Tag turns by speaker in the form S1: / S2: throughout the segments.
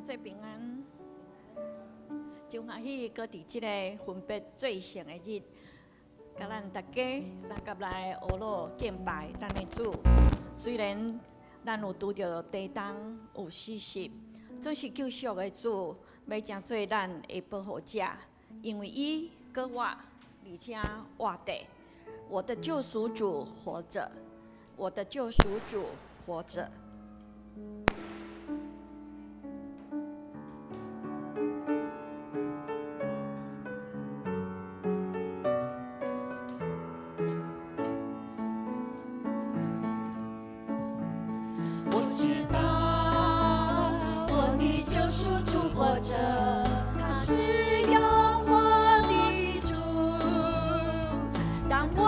S1: 节平安，真欢喜，搁伫即个分别最圣的日，甲咱大家三甲来学路敬拜咱的主。虽然咱有拄着地动，有死习，总是救赎的主，要成做咱的保护者，因为伊搁活，而且活地。我的救赎主活着，我的救赎主活着。
S2: 他是有我的主。当我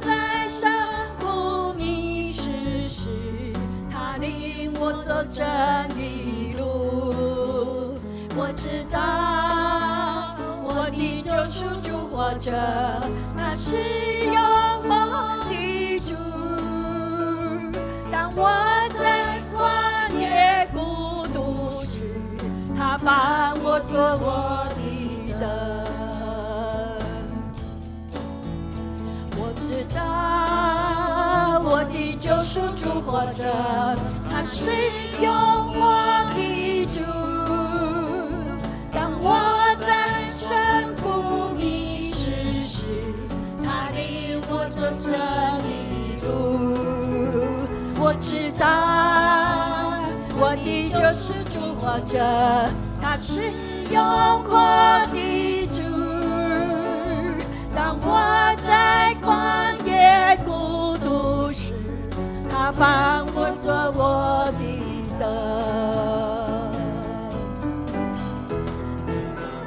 S2: 在山谷迷失时，他领我走正义路。我知道我的救赎主活着，他是有我的主。当我在旷野孤独时，他伴我做我的灯。我知道我的救赎主活着，他是有我的主。当我在山谷迷失时，他领我走正义路。我知道我的救赎主活着，他是永活的主。当我在旷野孤独时，他伴我做我的灯。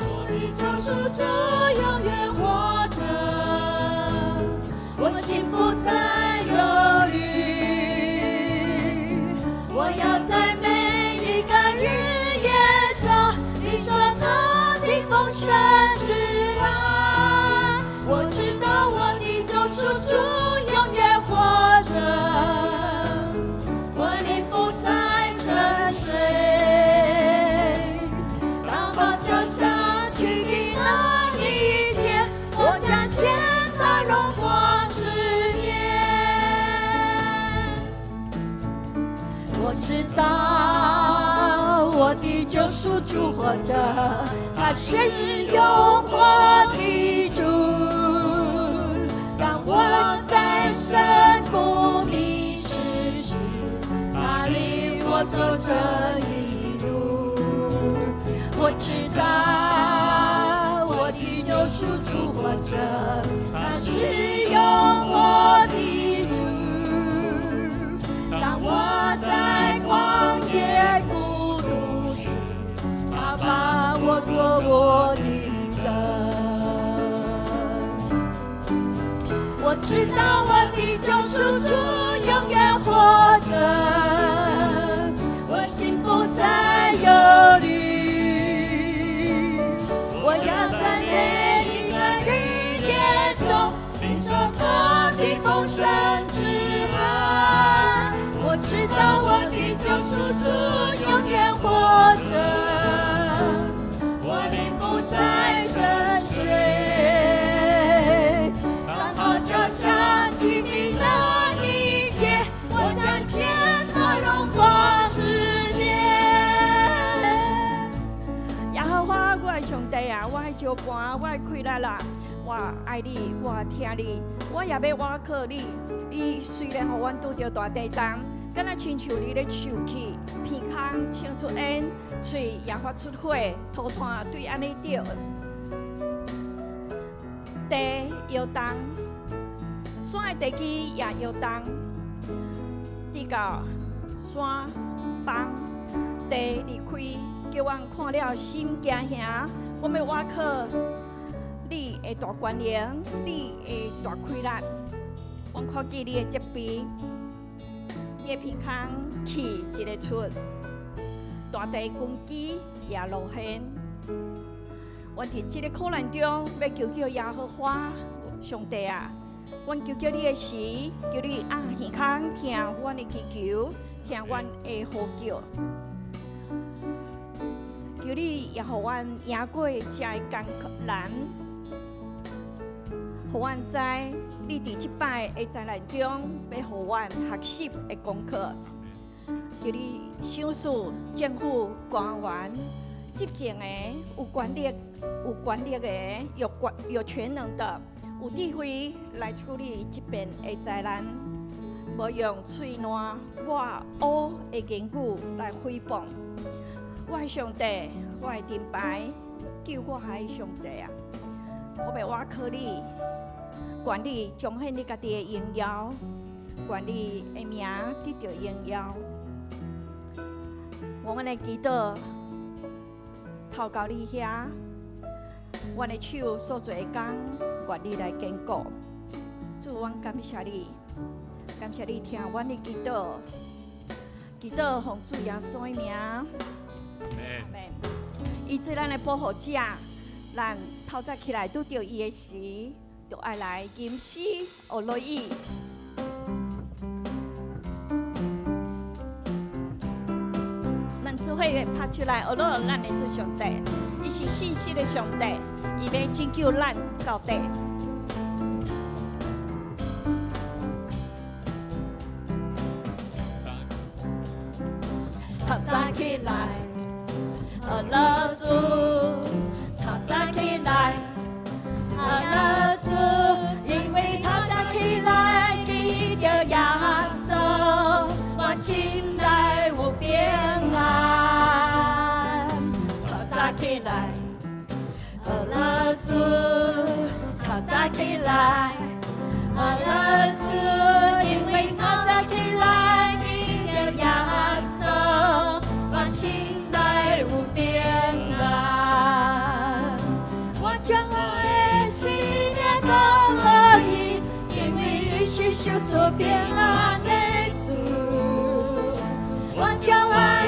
S2: 我的救赎主永远活着，我心不再忧虑。我要在每一个日夜中领受他的丰盛之爱。我知道我的救赎主永远活着，我灵不再沉睡。当号角响起的那一天，我将见他荣光之面。我知道我的救赎主活着，他是永活的主。当我在山谷迷失时，他领我走正义路。我知道我的救赎主活着，他是永活的主。当我在旷野孤独时，他伴我做我的灯。我知道我的救赎主永远活着，我心不再忧虑。我要在每一个日夜中领受他的丰盛之爱。我知道我的救赎主永远活着，我灵不再沉睡。当号角响起的那一天，我将见他荣光之面。
S1: 耶和华我的上帝啊，我的招伴，我的快乐啦，我爱你，我听你，我也要倚靠你。你虽然互阮拄着大地动，敢若亲像你咧受气，鼻孔呛出烟，嘴也发出火，涂炭对安尼着。地摇动，山的地基也摇动，直到山崩，地离开，叫阮看了心惊吓。我们倚靠你的大权能，你的大快乐，阮看见你的责备。你的鼻孔气一个出，大地根基也露现。阮伫这个苦难中，要求叫耶和华上帝啊！阮求叫你的时，求你按耳孔听阮的祈求，听阮的呼叫。求你也互阮赢过这个艰难，互阮知你伫即摆的灾难中，要互阮学习的功课。求你赏赐政府官员、执政的、有权力的、有权能的、有智慧来处理即边的灾难，无用嘴烂、抹乌的言语来诽谤。我的上帝，我的盾牌，救我的上帝啊！我要倚靠你，愿你彰显你家己的荣耀，愿你的名得到荣耀。我的祈祷透到你遐，我的手所做的工，愿你来坚固。主，我感谢你，感谢你听我的祈祷，祈祷奉主耶稣的名。阿门。伊做咱的保护者，咱透早起来拄到伊的时，就爱来吟诗学乐意。咱做伙拍出来学乐咱的主上帝，伊是信实的上帝，伊要拯救咱到底。透早起来。学乐主，透早起来，学乐主，因为透早起来记着耶稣，我心内有平安。透早起来，学乐主，透早起来，学乐主，因为透早起来记着耶稣，我心。有平安，我将我的心念交给伊，因为伊是守出平安的主。我将我的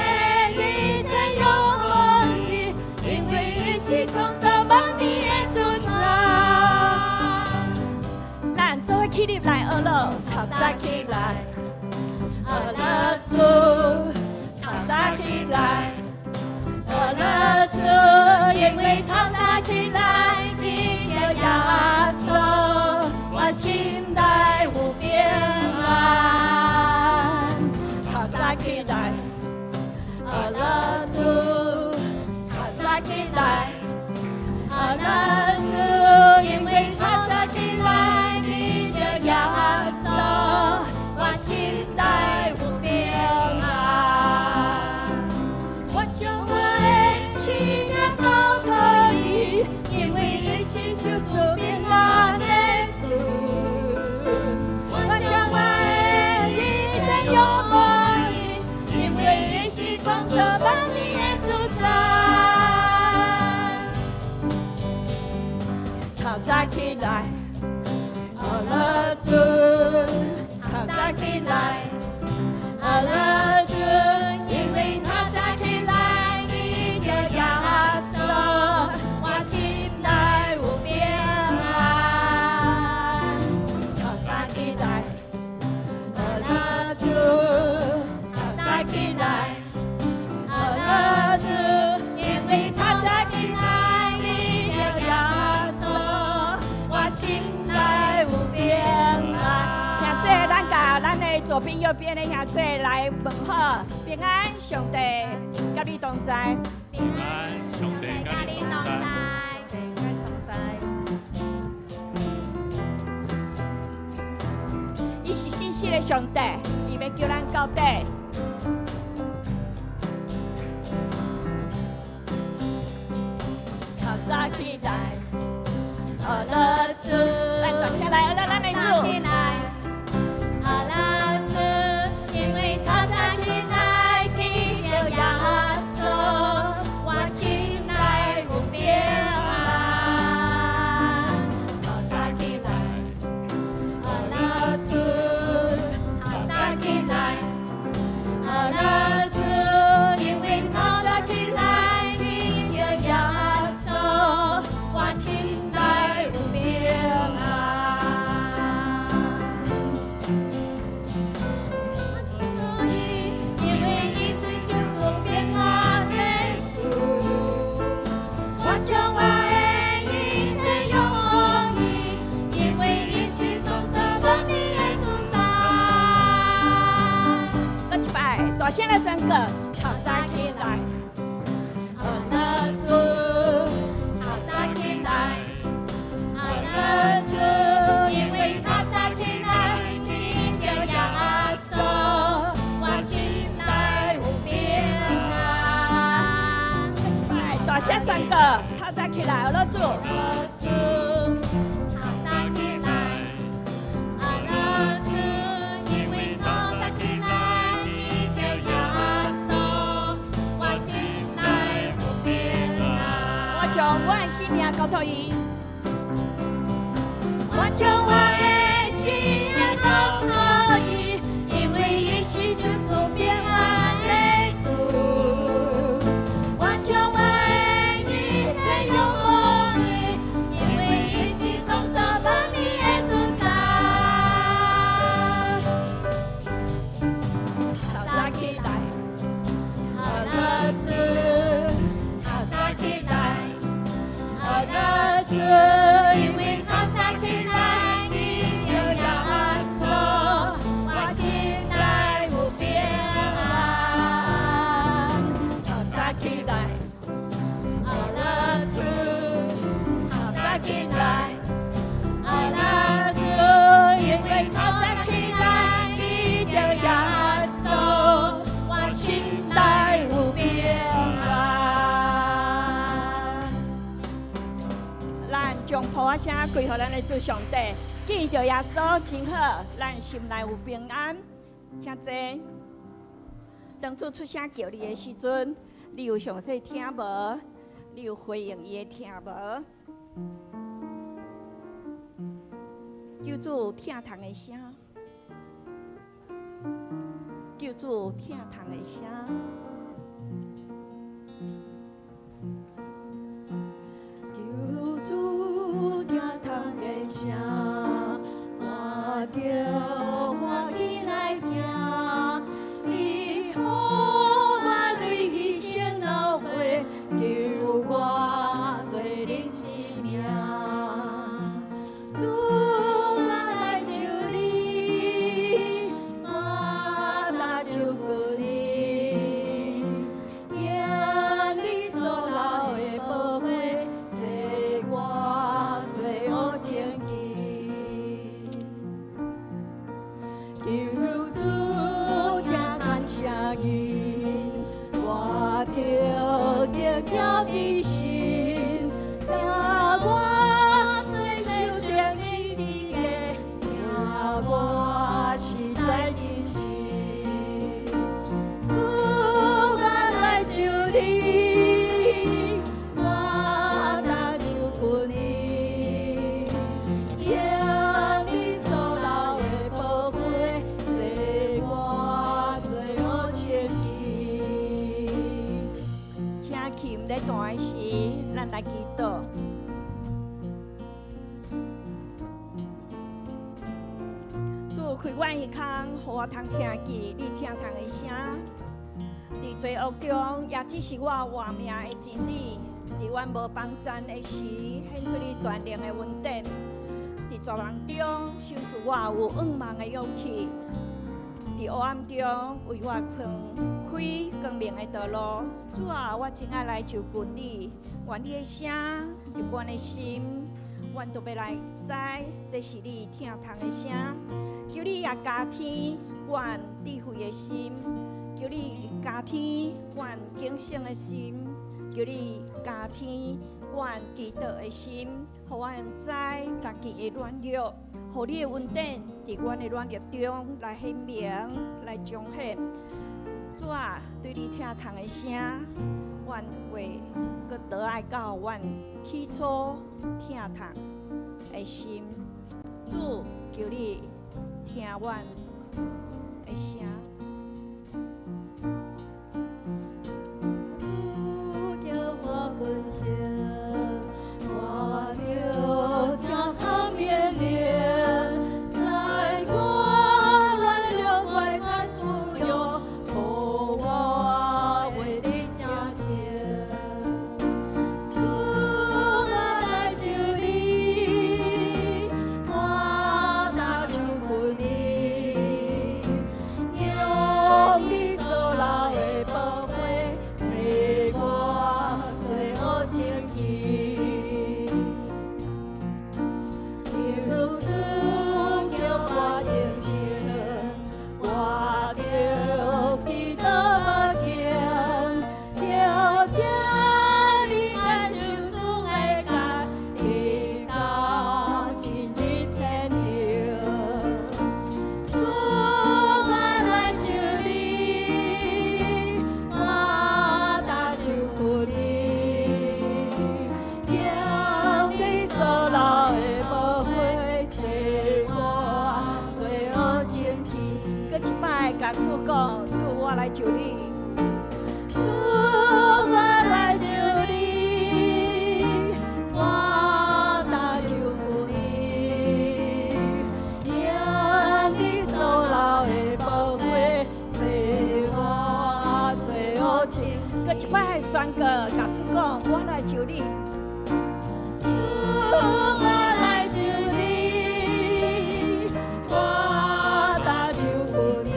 S1: 日子用给伊，因为伊是创造万物的主宰。咱做伙起立来学乐，透早起来，学乐主，透早起来。学乐主，因为透早起来记着耶稣，我心内有平安。透早起来，学乐主，透早起来，学乐主，因为透早起来记着耶稣，我心内有平安。我将心也交给伊，因为伊是守出平安的主。我将我的日子用给伊，因为伊是创造万物的主宰。透早起来，学乐主，透早起来，学乐主，因为透早起来。耶稣，我心内有平安。透早起来，学乐主，透早起来，学乐主，因为透早起来记着耶稣，我心内有平安。兄弟，咱甲咱的左边右边的兄弟来问好，平安，上帝甲你同在。
S3: 平安，上帝甲你同在，
S2: 平安同在。
S1: 伊是信实的上帝，伊要叫咱到底。透早起来，学乐主，咱大家来学乐咱的主。
S2: 学乐主，因为透早起来记着耶稣。我心内有平安，透早起来，学乐主，透早起来，学乐主，因为透早起来记着耶稣，我
S1: 个，头早起来，
S2: 阿主，头早起来，阿主，因为头早起来，见到耶稣，我心内有平安。
S1: 来，大声宣告，头早起来，阿主。
S2: 阿主，头早起来，阿主，因为头早起来，见到耶稣，我心内有平安。
S1: 我将我的生命交托伊，
S2: 我将我的心也交托伊，因为伊是赐出平安的主。我将我的一切拥抱伊，因为伊是创造万物的主宰。
S1: 头早起来，
S2: 阿主，头早起来，阿主，因为头早起来，你就耶稣，我心内有平安。
S1: 头早起来，
S2: 阿主，头早起来，阿主，因为头早起来，你就耶稣，我心内有平安。
S1: 咱将普啊声归予咱的主上帝，见着耶稣真好，咱心内有平安。请坐。当主出声叫你的时阵，你有详细听无？你有回应伊的听无？求主听堂的声，求主听堂的声。求主听堂的声，
S2: 我着我起来听，你予我泪牺牲流血，救我做人生命。主，我来求你，我来求你，用你所流的宝血洗我罪恶清洁。求主听咱声音，我着叫叫伫心，教我追求定心之家，教我实在真情。主，我来求你，我来求你，用你所流的宝血洗我罪恶清洁。
S1: 请琴咧弹的时，咱来祈祷。主开我耳孔，互我通听见你听堂的声。伫罪恶中，也只是我活命的真理。伫阮无帮赞的时，显出你全能的恩典。伫绝望中，收束我有仰望的勇气。伫黑暗中，为我开光明的道路。主啊，我真爱来求问你，愿你的声入阮的心，阮都要来知，这是你听堂的声。求你也加添阮智慧的心，求你加添阮警醒的心，求你加添阮祈祷的心，互我知家己的软弱，互你的恩典伫阮的软弱中来显明、来彰显。主啊，对你听堂的声，阮会搁倒爱到阮起初听堂的心。主，求你听阮的声。
S2: 主叫我滚醒，我着听他命令，在我软弱外探出有，互我为你正行。主，我来求你，我来求你，用
S1: 我来求你，
S2: 主，我来求你，我搭救你，让你所留的宝血洗我罪恶情。
S1: 搁一摆宣告，甲主讲，我来求你。
S2: 主，我来求你，我搭救你，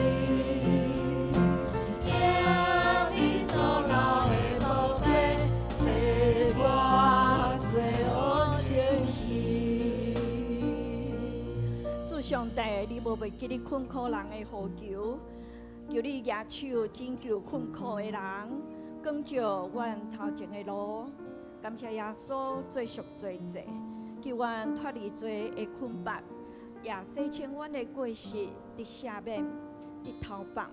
S2: 让你所流的宝血洗我罪恶情去。
S1: 主上帝，你无袂记你困苦人的呼求，求你举手拯救困苦的人，光照阮头前的路。感谢耶稣做赎罪祭，求阮脱离罪的捆绑，也洗清阮的过失，得赦免，得投放，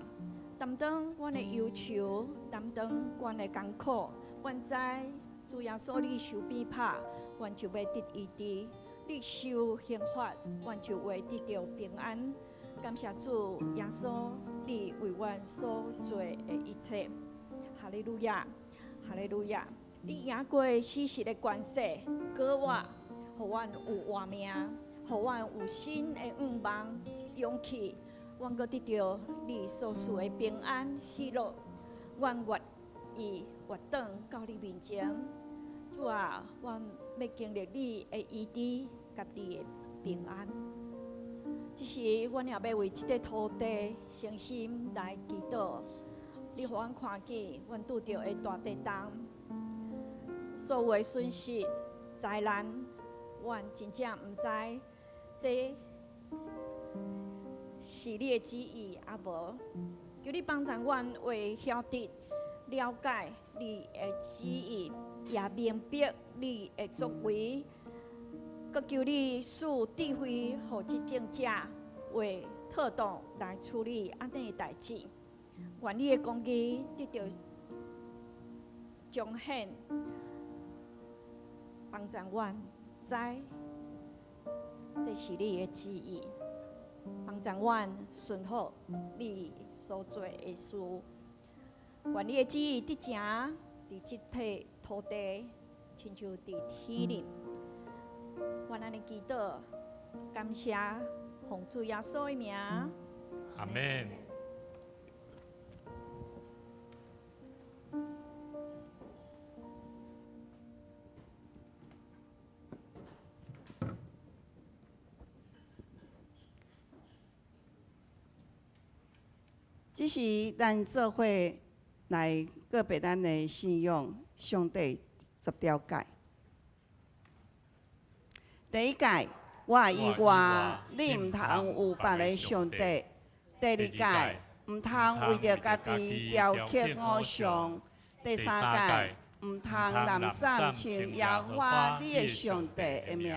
S1: 担当阮的忧愁，担当阮的艰苦。阮知主耶稣你受鞭拍，阮就要得医治；你受刑罚，阮就会得到平安。感谢主耶稣，你为阮所做的一切。哈利路亚，哈利路亚！你赢过死时的关系，过我，互阮有活命，互阮有新的愿望、勇气。阮阁得到你所赐的平安、喜乐。阮愿意活转到你面前。主啊，阮要经历你的医治，甲你的平安。这时，阮也要为这个土地诚心来祈祷。你互阮看见，阮拄着的大地震。所有的损失、灾难，阮真正毋知，这是你的旨意啊无？求你帮助阮为晓得、了解你的旨意，也明白你的作为。阁求你赐智慧，互执政者为妥当来处理安尼的代志。愿你的公义得到彰显。帮助阮知，这是你的旨意。帮助阮顺服你所做的事。愿你的旨意得成，伫这块土地，亲像伫天里。愿安尼祈祷，感谢奉主耶稣的名。
S3: 阿门。
S4: 只是咱做伙来告别咱的信仰，上帝10条戒。第一戒，我以外，你毋通有别个上帝；第二戒，毋通为着家己雕刻偶像；第三戒，毋通滥送像耶和华你的上帝的名；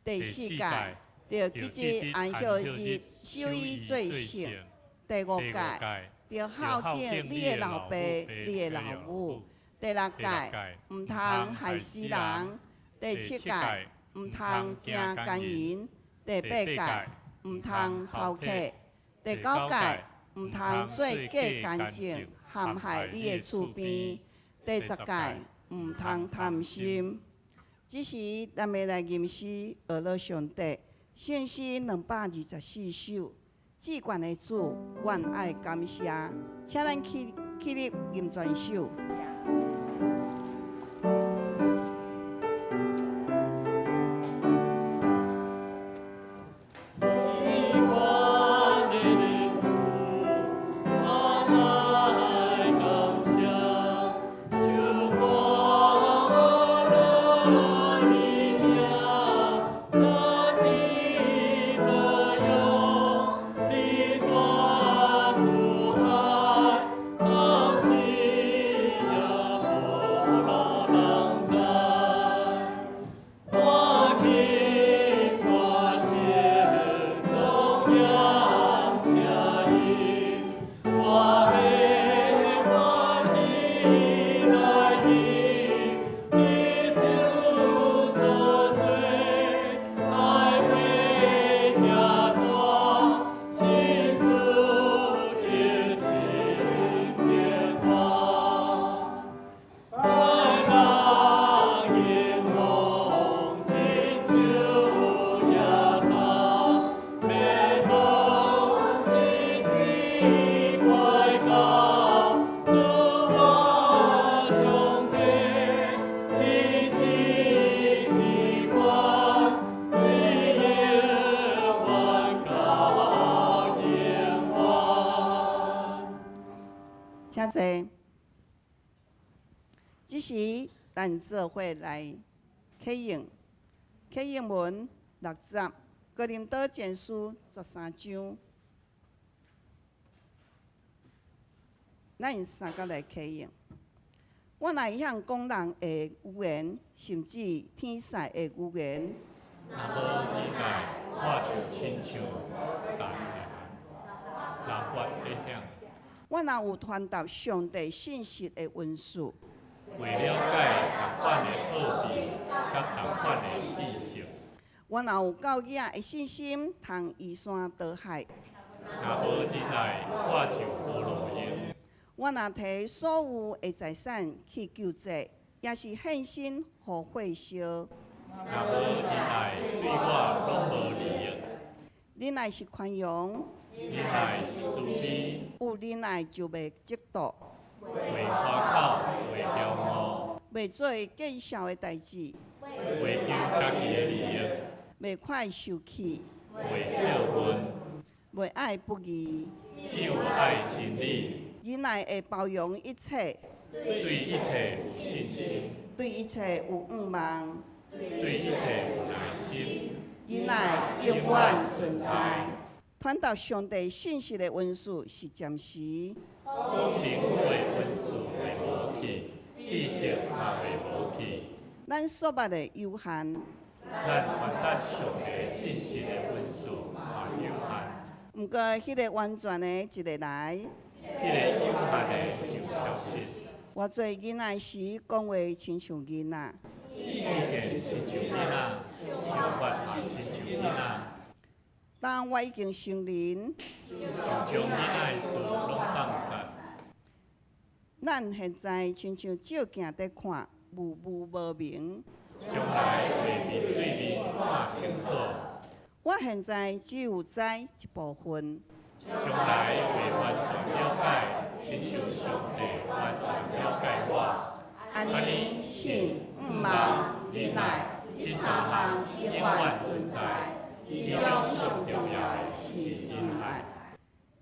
S4: 第四戒，着记日安息日守伊做圣。第五戒，要孝敬你的老爸、你的老母；第六戒，毋通害死人；第七戒，毋通行奸淫；第八戒，毋通偷客；第九戒，毋通做假干净，陷害你的厝边；第10戒，毋通贪心。只是咱要来吟诗学乐上帝，圣诗224首。至高的主，愿爱感谢，请咱起立吟全首。这时咱做伙来启用文60，哥林多前书13章，咱用三角来启用。我若会晓讲人的语言，甚至天使的语言，
S3: 若无只界，我就亲像人我会晓。
S4: 我若有传达上帝信息的文书，
S3: 为了解同款的奥秘，甲同款的知识。
S4: 我若有够野的信心，通移山倒海。
S3: 若无只界，我就无路用。
S4: 我若摕所有的财产去救济，也是献身互火烧。
S3: 若无只界，对我拢无利益。
S4: 恁爱是宽容，
S3: 恁爱是慈悲，
S4: 有恁爱就袂嫉妒，
S3: 袂夸口，袂骄傲，
S4: 袂做见笑的代志，
S3: 袂求家己的利益，
S4: 袂快受气，
S3: 袂扣分，
S4: 袂爱不义，
S3: 只有爱真理。
S4: 忍耐会包容一切，
S3: 对一切有信心，
S4: 对一切有盼望，
S3: 对一切有耐心，
S4: 忍耐永远存在。传达上帝信息的文书是暂时，
S3: 公平会温顺会无去，知识嘛会无去。
S4: 咱所捌的有限，
S3: 咱传达上帝信息的文书嘛有限，
S4: 毋过迄个完全的一个来。
S3: 迄个有限的就消失。
S4: 我做囡仔时讲话亲像囡仔，
S3: 意见亲像囡仔，想法嘛亲像囡仔。
S4: 当我已经成人，
S3: 就将囡仔的事拢放下。
S4: 咱现在亲像照镜在看，模糊无明。
S3: 将来会面对面看清楚。
S4: 我现在只有知一部分，
S3: 将来会完全了解，亲像上帝完全了解我。
S4: 安尼信、望、忍耐，这三项永远存在。其中上重要的是忍耐。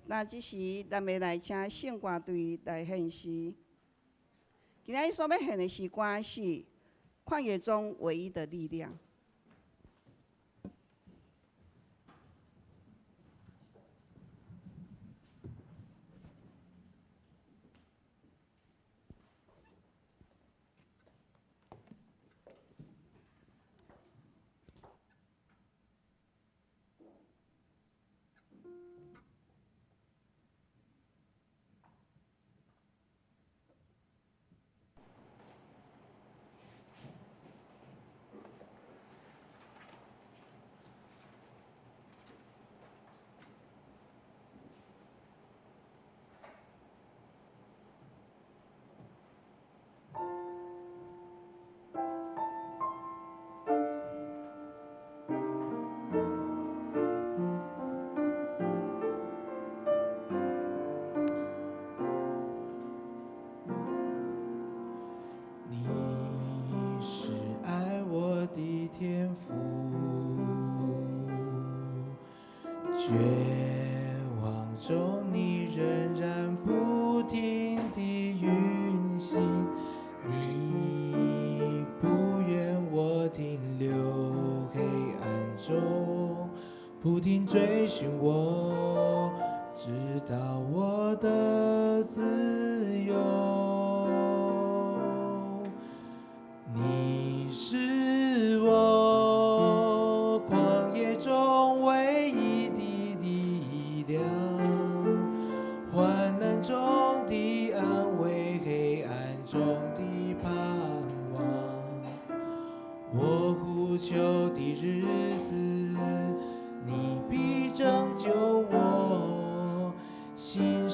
S4: 那这时，咱要来请圣歌队来献诗。今仔日所要献的诗歌是《旷野中唯一的力量》。
S5: 绝望中，你仍然不停地运行。你不愿我停留黑暗中，不停追寻我，直到我的自由。你是我旷野中唯一的力量，患难中的安慰，黑暗中的盼望。我呼求的日子，你必拯救我，心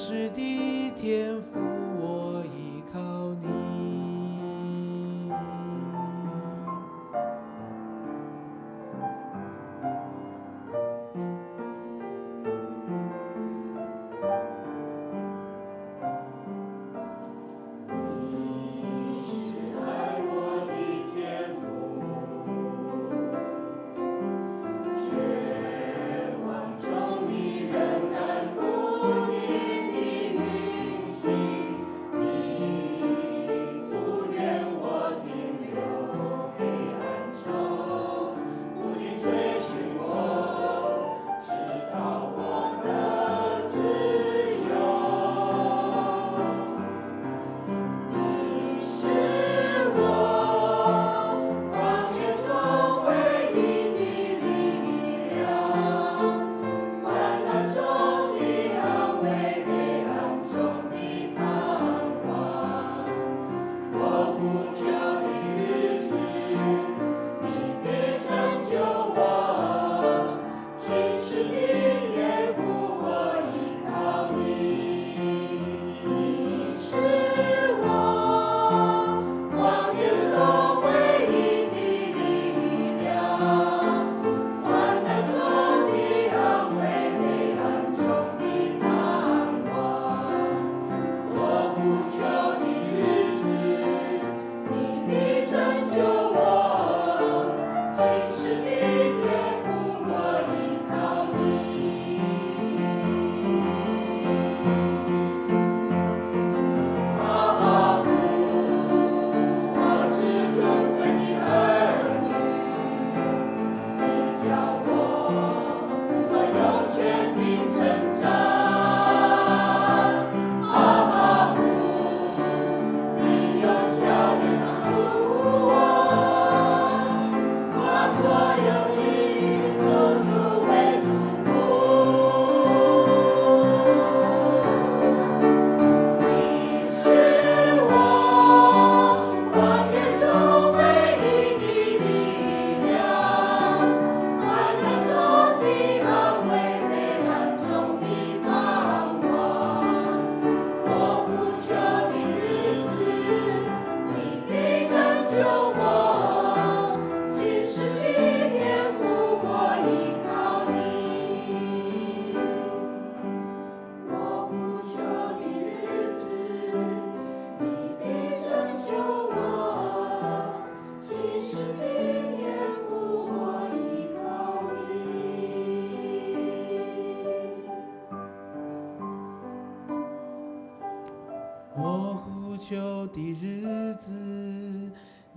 S5: 求的日子，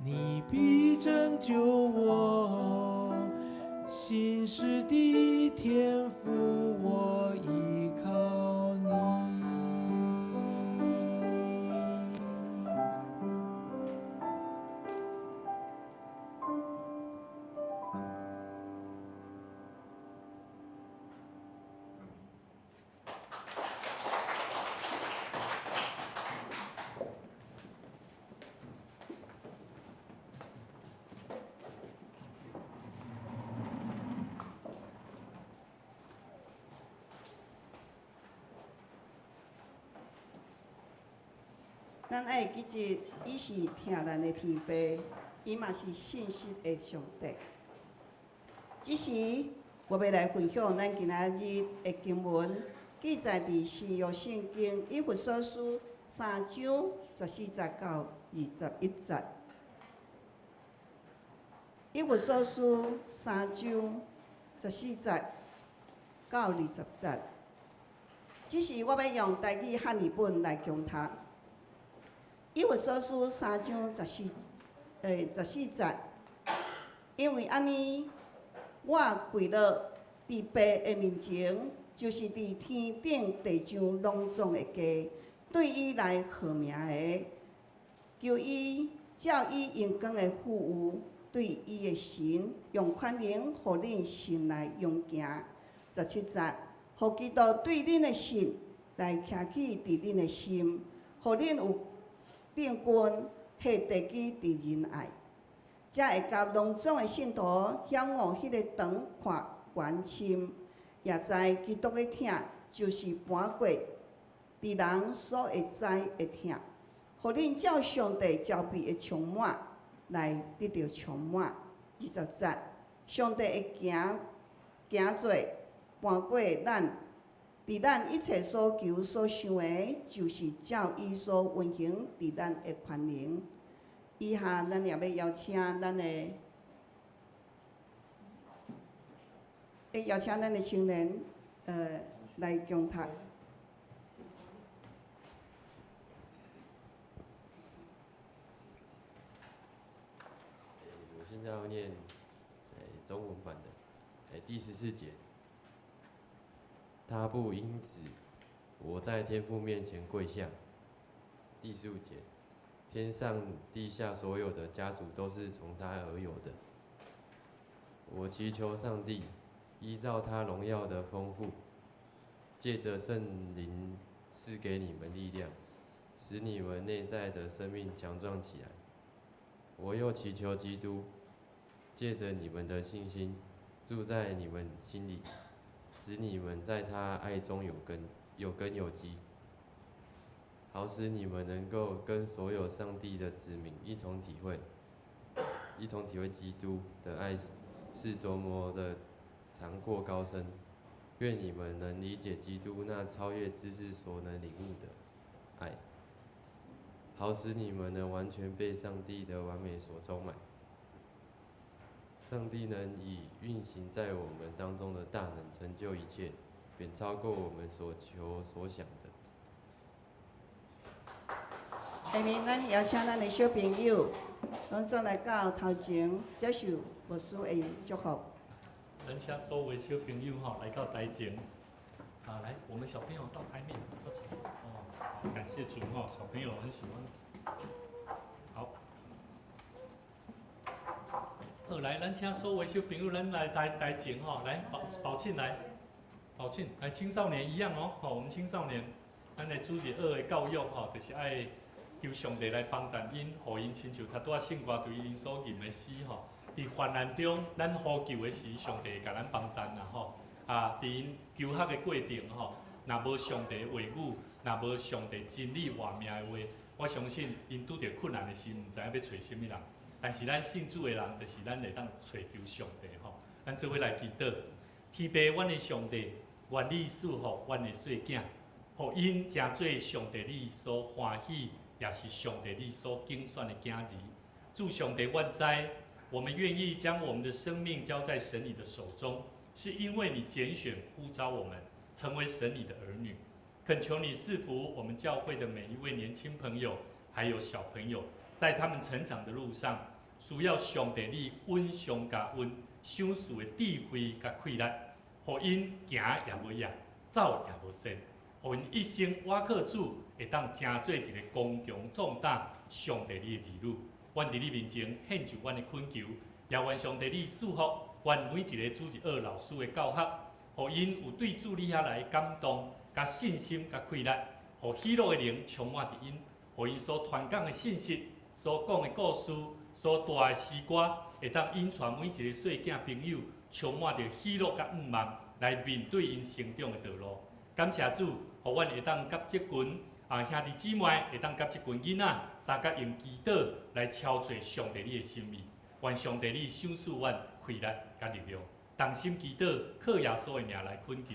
S5: 你必拯救我。心事的天父，我依靠你。
S4: 咱爱记住，伊是听咱的天父，伊嘛是信实的上帝。只是我要来分享咱今仔日的经文，记载伫新约圣经以弗所书3章14节到21节。以弗所书3章14节到20节。只是我要用台语汉语本来共读。以弗所书3章14节，因为安尼，我跪落伫爸的面前，就是伫天顶地上隆重的家，对伊来号名的，求伊照伊荣光的富有，对伊的神用宽容，互恁心来拥行。17节，互基督对恁的信来徛起伫恁的心，互恁有定根迄地基伫仁爱，才会甲隆重的信徒享悟迄个长阔远深，也知基督的疼就是搬过伫人所会知的疼，互恁照上帝召备的充满来得到充满。20节，上帝会行做搬过咱。伫咱一切所求所想的，就是照伊所运行伫咱的权能。以下咱也要邀请咱的青年，来共读。
S6: 我现在要念中文版的第14节。他不因此，我在天父面前跪下。第15节，天上地下所有的家族都是从他而有的。我祈求上帝依照他荣耀的丰富，借着圣灵赐给你们力量，使你们内在的生命强壮起来。我又祈求基督借着你们的信心住在你们心里，使你们在他爱中有根有基，好使你们能够跟所有上帝的子民一同体会基督的爱是多么的长阔高深。愿你们能理解基督那超越知识所能领悟的爱，好使你们能完全被上帝的完美所充满。上帝能以运行在我们当中的大能成就一切，远超过我们所求所想的。
S4: 下面咱邀请咱的小朋友，拢总来到头前接受牧师的祝福。
S3: 咱请所有小朋友来到台前，来，我们小朋友到台面，好，感谢主小朋友很喜欢。好，好来，咱请所有小朋友，咱来台前来宝庆来，青少年一样我们青少年，咱来主日学的教育就是爱求上帝来帮助因，互因亲像他拄仔圣歌对因所吟的诗伫患难中，咱呼求的时，上帝会甲咱帮助伫因求学的过程若无上帝的话语，若无上帝真理活命的话，我相信因拄着困难的时，毋知影要找什么人。但是咱信主的人，就是咱会当找求上帝咱做伙来祈祷，天父，阮的上帝，愿你赐福阮的细囝，互因成做上帝你所欢喜，也是上帝你所拣选的囝儿。祝上帝，愿知。我们愿意将我们的生命交在神你的手中，是因为你拣选呼召我们成为神你的儿女。恳求你赐福我们教会的每一位年轻朋友还有小朋友，在他们成长的路上，需要上帝你温上加温，赏赐的智慧甲气力，互因行也无厌，走也无剩，互因一生倚靠主，会当成做一个刚强壮大上帝你的儿女。阮伫你面前献上阮的恳求，也愿上帝你赐福，愿每一个主日学老师的教学，互因有对主你遐来的感动、甲信心、甲气力，互喜乐的灵充满伫因，互因所传讲的信息、所讲的故事、所带的诗歌，会当引传每一个细囝朋友，充满着喜乐甲愿望，来面对因成长的道路。感谢主，互阮会当甲这群兄弟姊妹会当甲这群囡仔，三甲用祈祷来敲碎上帝你的心意。愿上帝你赏赐阮气力甲力量，同心祈祷，靠耶稣的名来恳求，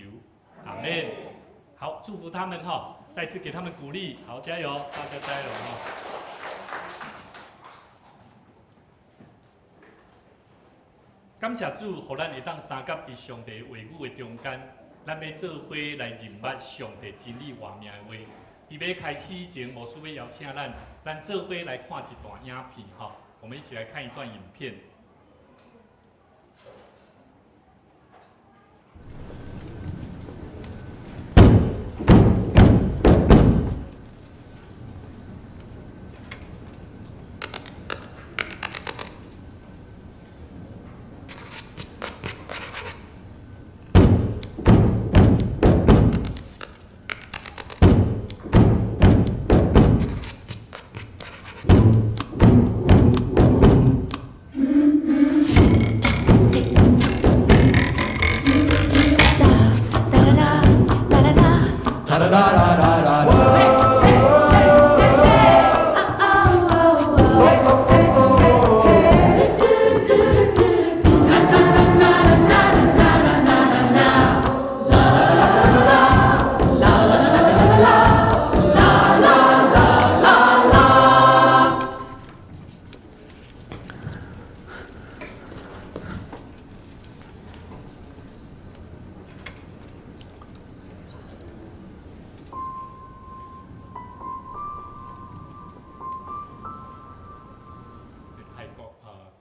S3: 阿门。好，祝福他们哈，再次给他们鼓励，好，加油，大家加油哈！感谢主，互咱会当三甲伫上帝话语的中间，咱要做伙来认捌上帝真理话命的话。伫要开始以前，牧师要邀请咱做伙来看一段影片哈。我们一起来看一段影片。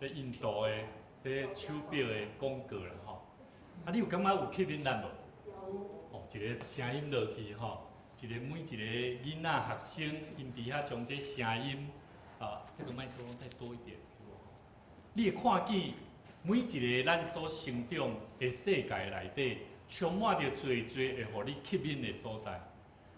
S3: 在印度的这手表的广告啦吼，你有感觉有吸引咱无？哦，一个声音落去吼，每一个囡仔学生，因伫遐将这声音这个麦克风再多一点，你会看见每一个咱所成长的世界内底，充满着侪会互你吸引的所在。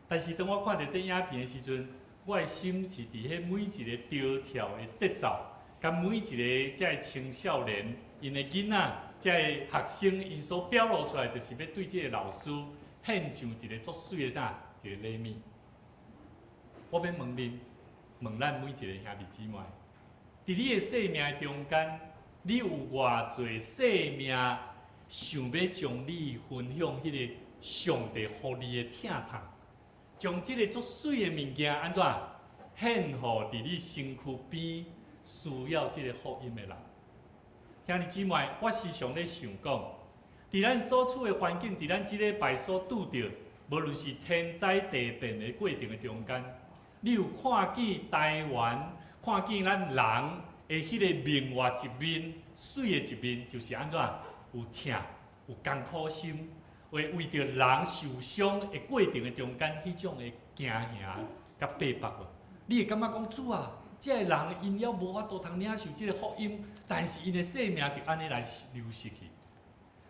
S3: 但是当我看到这影片的时阵，我的心是伫迄每一个跳跳的节奏。甲每一个这青少年，因的囡仔，这学生，因所表露出来，就是要对这个老师献上一个足水的啥，一个礼物。我要问恁，问咱每一个兄弟姊妹，伫你的生命中间，你有偌侪生命想要将你分享迄个上帝互你的疼痛，将这个足水的物件安怎献予伫你身躯边？需要这个福音的人，兄弟姊妹，我时常咧想讲，伫咱所处的环境，伫咱即礼拜所拄着，无论是天灾地变的过程的中间，你有看见台湾，看见咱人的迄个明活一面、水的一面，就是安怎有疼、有艰苦心，为着人受伤的过程的中间，迄种的惊吓甲逼迫无？你会感觉讲主啊？这个人因了无法度通领受这个福音，但是因的生命就安尼来流失去。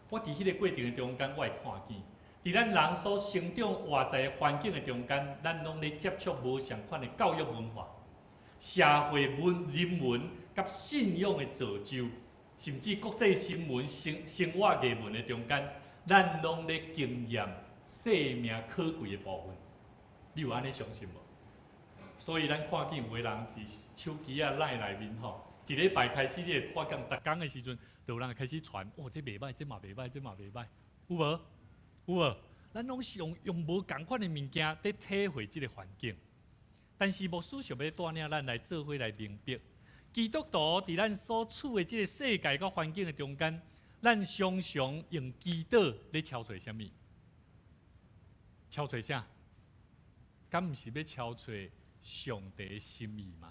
S3: 我伫迄个过程的中间，我会看见，伫咱人所成长活在环境的中间，咱拢咧接触无相款的教育文化、社会人文甲信仰的造就，甚至国际新闻、生活艺文的中间，咱拢咧经验生命可贵的部分。你有安尼相信无？所以咱看见有个人伫手机啊、赖内面吼，一礼拜开始你会发现，逐工的时阵，就有人开始传，哦，这袂歹，这嘛袂歹，这嘛袂歹，有无？有无？咱拢是用无共款的物件在体会这个环境。但是牧师想要带领咱来做伙来明白，基督徒伫咱所处的这个世界甲环境的中间，咱常常用祈祷咧敲找什么？敲找啥？敢毋是要敲找上帝的心意嘛。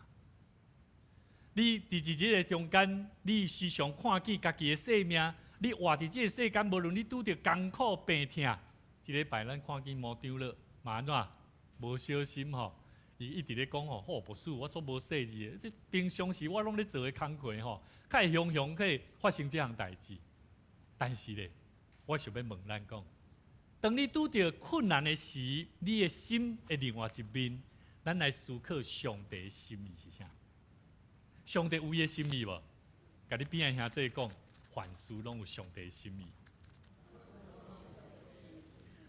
S3: 你伫一日的中间，你时常看见家己的生命，你活伫这个世间，无论你拄着艰苦病痛，一礼拜咱看见毛长乐，嘛安怎？无小心吼，伊一直咧讲吼，好牧师，我做无细字的，这平常时我拢咧做的工课吼，较会常常可以发生这项代志。但是咧，我想要问咱讲，当你拄着困难的时，你的心的另外一面，咱来思考上帝的心意是啥？上帝有伊的心意无？甲你边仔兄弟讲，凡事拢有上帝的心意。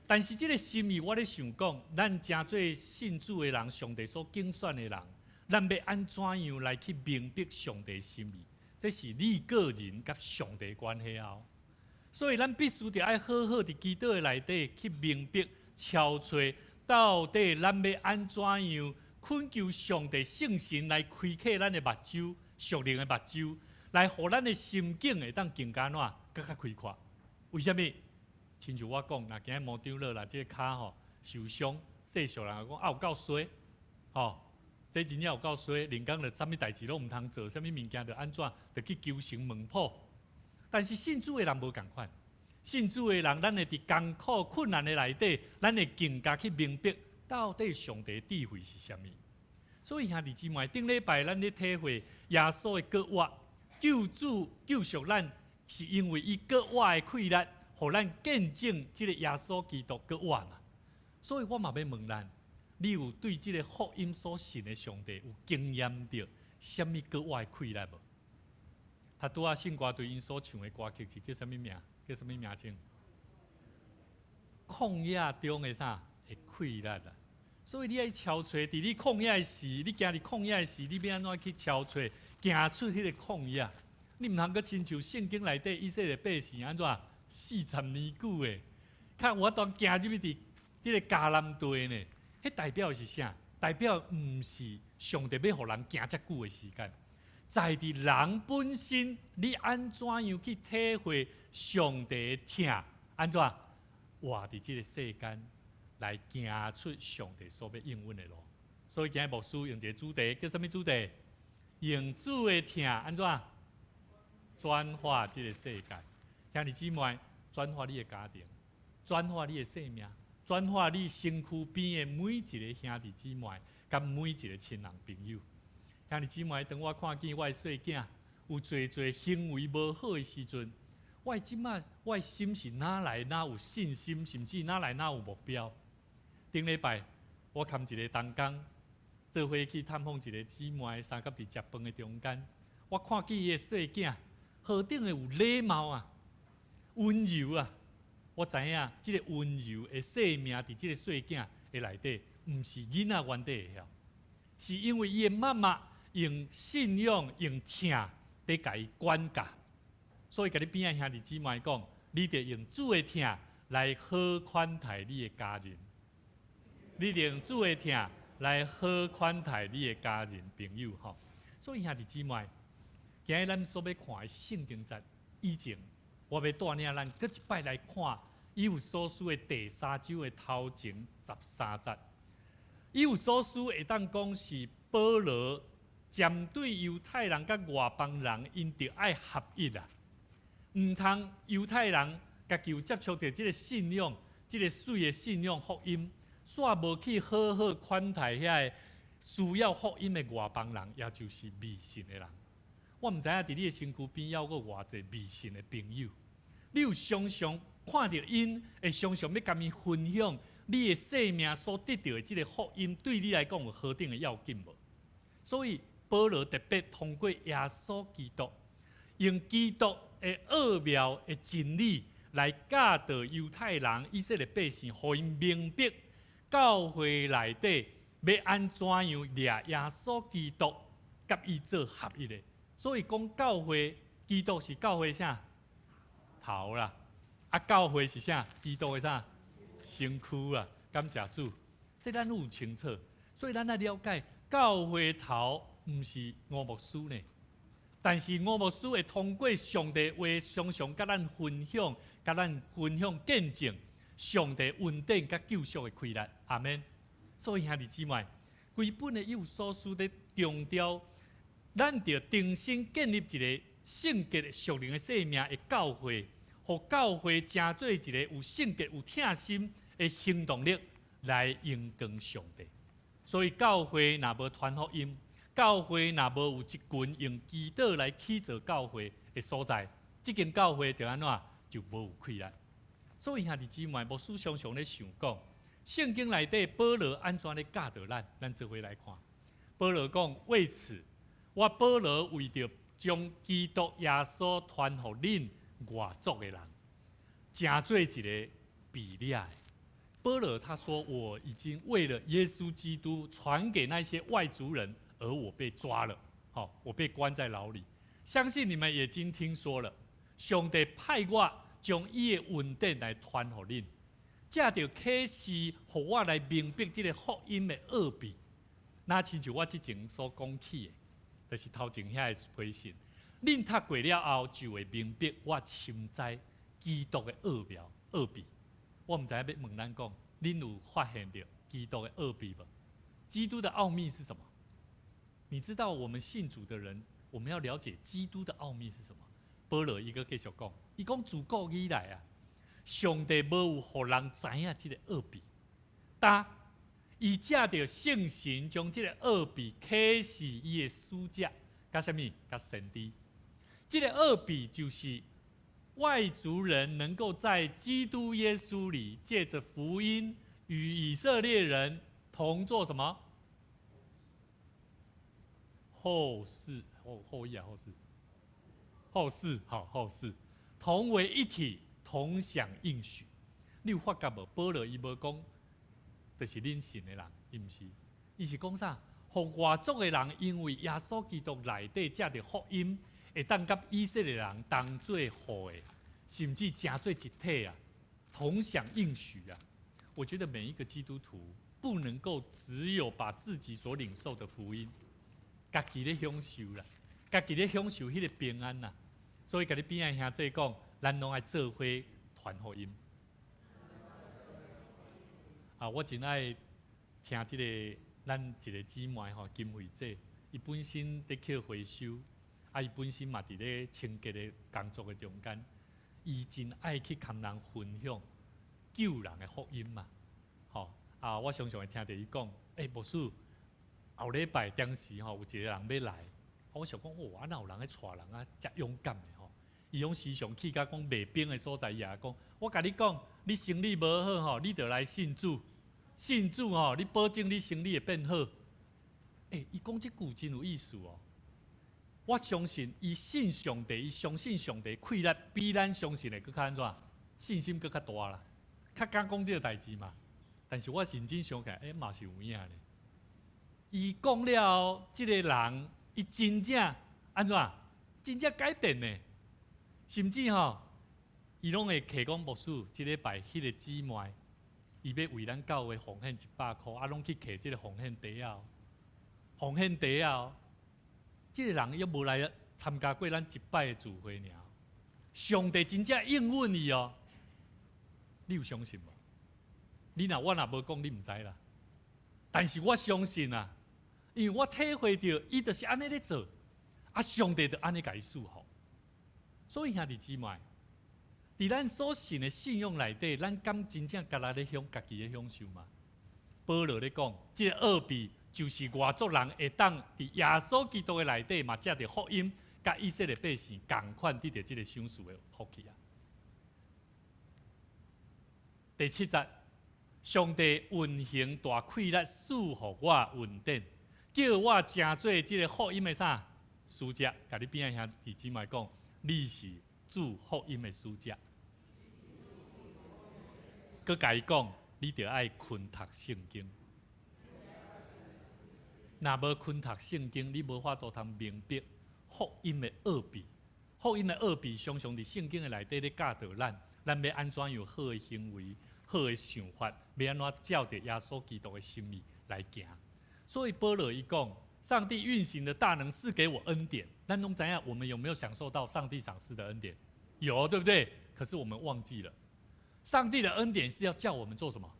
S3: 但是这个心意，我咧想讲，咱真做信主的人，上帝所拣选的人，咱要安怎样来去明白上帝的心意？这是你个人甲上帝的关系哦。所以，咱必须得爱好好伫基督的内底去明白、敲揣，到底咱要安怎样？恳求上帝圣神来开启咱的目睭，属灵的目睭，来互咱的心境会当更加更较开阔。为什么？亲像我讲，若今日毛长乐啦，这个骹吼受伤，世俗人讲有够衰，吼，这真正有够衰，人讲了啥物代志拢毋通做，啥物物件着安怎，着去求神问卜。但是信主的人无共款，信主的人，咱会伫艰苦困难的内底，咱会更加去明白。到底上帝的智慧是啥物？所以兄弟姊妹，顶礼拜咱咧体会耶稣的割活，救主救赎咱，是因为伊割活的溃烂，互咱见证即个耶稣基督割活嘛。所以我嘛要问咱，你有对即个福音所信的上帝有经验到啥物割活的溃烂无？他拄仔信歌对因所唱的歌曲是叫啥物名？叫啥物名称？旷野中的啥？会溃烂啊！所以你爱敲揣，伫你旷野的时，你行伫旷野的时，你要安怎去敲揣，行出迄个旷野？你毋通阁亲像圣经内底以色列百姓安怎40年久的，看我当行入去即个迦南地呢？迄代表是啥？代表毋是上帝要互人行遮久的时间，在伫人本身，你安怎样去体会上帝的疼？安怎活伫即个世间？来行出上帝所要应允的路，所以今日牧师用一个主题，叫什么主题？用主的疼安怎转化这个世界？兄弟姊妹，转化你的家庭，转化你的生命，转化你身躯边的每一个兄弟姊妹，甲每一个亲人朋友。兄弟姊妹，当我看见我的细囝有做行为无好的时阵，我即摆我的心是哪来哪有信心，甚至哪来哪有目标？顶礼拜，我牵一个同工，做伙去探访一个姊妹，三甲伫食饭的中间，我看见伊的细囝，何等的有礼貌啊，温柔啊！我知影，即个温柔的生命伫即个细囝的内底，毋是囡仔原底会晓，是因为伊的妈妈用信仰、用疼，伫甲伊管教。所以，甲你边仔兄弟姊妹讲，你得用主的疼来好款待你的家人。你用主的疼来好款待你的家人朋友吼，所以兄弟姊妹，今日咱所要看的圣经节以前，我要带领咱搁一摆来看以弗所书的第3章的头前13节。以弗所书会当讲是保罗针对犹太人甲外邦人，因着爱合一啊，毋通犹太人家己有接触到这个信仰，这个水的信仰福音。煞无去好好款待遐个需要福音的外邦人，也就是未信的人。我毋知影伫你的身躯边还有偌济未信的朋友，你有常常看到因会常常要甲伊分享你的生命所得到的即个福音，对你来讲有何等的要紧无？所以保罗特别通过耶稣基督，用基督的奥妙的真理来教导犹太人、以色列百姓，互因明白。教会内底要安怎样掠耶稣基督甲伊做合一的？所以讲教会，基督是教会啥头啦，啊教会是啥？基督的啥身躯啊？感谢主，这咱有清楚。所以咱来了解，教会头毋是吴牧师呢，但是吴牧师会通过上帝话，常常甲咱分享，见证。上帝恩典甲救赎的开力，阿免。所以兄弟姊妹，规本的以弗所书咧强调，咱着重新建立一个圣洁的属灵的生命的教会，互教会成做一个有圣洁、有疼心的行动力来荣光上帝。所以教会若无传福音，教会若无有一群用祈祷来起造教会的所在，这间教会就安怎就无有气力。所以兄弟姊妹，牧师常常咧想讲，圣经内底保罗安怎咧教导咱？咱做伙来看。保罗讲：为此，我保罗为着将基督耶稣传互恁外族的人，成做一个比例。保罗他说：我已经为了耶稣基督传给那些外族人，而我被抓了，我被关在牢里。相信你们已经听说了，上帝派我将伊的恩典来传互恁，借着启示，互我来明白这个福音的奥秘。那亲像我之前所讲起的，就是头前遐的批信，恁读过了后，就会明白我深知基督的奥秘。我唔知要问咱讲，恁有发现到基督的奥秘无？基督的奥秘是什么？你知道我们信主的人，我们要了解基督的奥秘是什么？保罗伊个继续讲，伊讲自古以来啊，上帝无有互人知影这个奥秘，但伊借着圣神将这个奥秘启示伊的使者，甲什么？甲先知。这个奥秘就是外族人能够在基督耶稣里，借着福音与以色列人同做什么？后世，同为一体，同享应许。你有发觉无？保罗伊无讲，就是恁信的人，伊毋是，伊是讲啥？互外族的人因为耶稣基督内底借着福音，会当甲以色列人当做好的，甚至成做一体啊，同享应许啊。我觉得每一个基督徒不能够只有把自己所领受的福音，家己咧享受啦，家己咧享受迄个平安啦。所以，甲你边仔兄弟讲，咱拢爱做伙传福音。我真爱听这个咱一个姊妹金惠姐，伊本身在去回收，伊本身嘛伫咧清洁的工作的中间，伊真爱去跟人分享救人的福音嘛。我常常会听到伊讲，牧师，后礼拜当时有一个人要来，我想讲，哇，哪有人去带人啊，遮勇敢的伊用时常去甲讲卖冰的所在也讲，我甲你讲，你生理无好你就来信主，信主你保证你生理会变好。伊讲这句真有意思哦。我相信伊信上帝，伊相信上帝气力比咱相信的更较安怎？信心更较大啦，较敢讲这个代志嘛。但是我认真想起来，嘛是有影咧。伊讲了，这个人伊真正安怎？真正改变呢？甚至伊拢会摕讲牧师，即礼拜迄个姊妹，伊要为咱教会奉献100块，拢去摕即个奉献袋啊，奉献袋啊，即个人又无来参加过咱1摆的聚会尔。上帝真正应允伊哦，你有相信无？我若无讲，你毋知啦。但是我相信啊，因为我体会到伊就是安尼咧做，上帝就安尼甲伊赐福。所以兄弟姊妹，伫咱所信的信仰内底，咱敢真正家己咧家己咧享受嘛？保罗咧讲，这个奥秘就是外族人会当伫耶稣基督的内底嘛，借着福音，甲以色列百姓共款得到这个享受的福气啊。第7节，上帝运行大气力赐予我恩典，叫我成做这个福音的啥使者？甲你边仔兄弟姊妹讲。你是主福音的使者，佮甲伊讲，你着爱勤读圣经。若无勤读圣经，你无法度通明白福音的奥秘。福音的奥秘，常常伫圣经的内底咧教导咱要安怎样好的行为、好的想法，要安怎照着耶稣基督的心意来行。所以保罗伊讲。上帝运行的大能赐给我恩典，咱拢知影，我们有没有享受到上帝赏赐的恩典？有，对不对？可是我们忘记了，上帝的恩典是要叫我们做什么？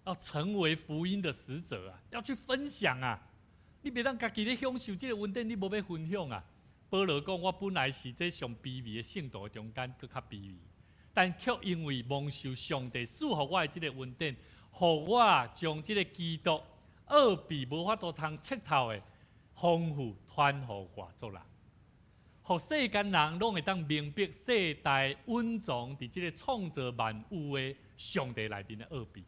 S3: 要成为福音的使者啊，要去分享啊。你别当家己咧享受这个恩典，你无要分享啊。保罗讲，我本来是这上卑微的圣徒中间，搁较卑微，但却因为蒙受上帝赐予我的这个恩典，互我将这个基督奥秘无法度通彻透的丰富传互外族人，互世间人拢会当明白世代稳重伫这个创造万物的上帝内面的奥秘。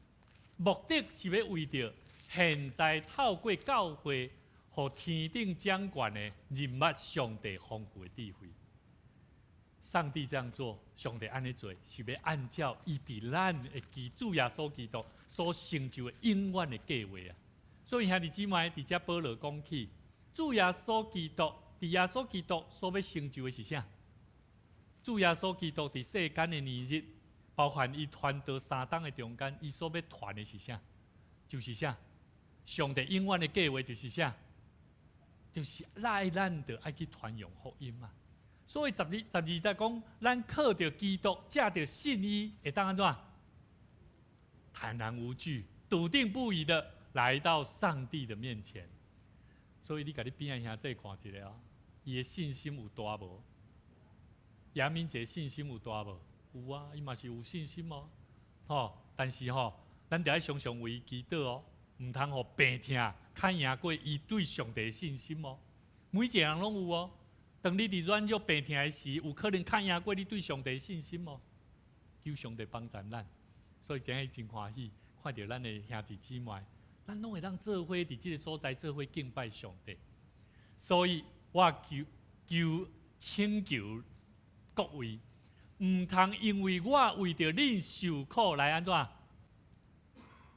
S3: 目的是要为着现在透过教会，互天顶掌权的人物上帝丰富的智慧。上帝这样做，上帝安尼做，是要按照伊伫咱的主耶稣基督所成就的永远的计划啊！所以兄弟姊妹，伫遮保罗讲起，主耶稣基督，伫耶稣基督所要成就的是啥？主耶稣基督伫世间的年日，包含伊传道三档的中间，伊所要传的是啥？就是啥？上帝永远的计划就是啥？就是咱着爱去传扬福音嘛。所以12节讲，咱靠着基督，借着信伊，会当安怎？坦然无惧、笃定不移的来到上帝的面前。所以你甲你边仔兄弟看一下啊，伊的信心有大无？杨明杰信心有大无？有啊，伊嘛是有信心哦。但是咱得爱常常为伊祈祷哦，唔通互病痛看赢过伊对上帝的信心哦。每一个人拢有哦。当你伫软弱病痛的时，有可能看赢过你对上帝的信心哦。求上帝帮助咱，所以真系真欢喜，看到咱的兄弟姊妹，咱拢会当做伙伫这个所在做伙敬拜上帝。所以我请求各位，唔通因为我为着恁受苦来安怎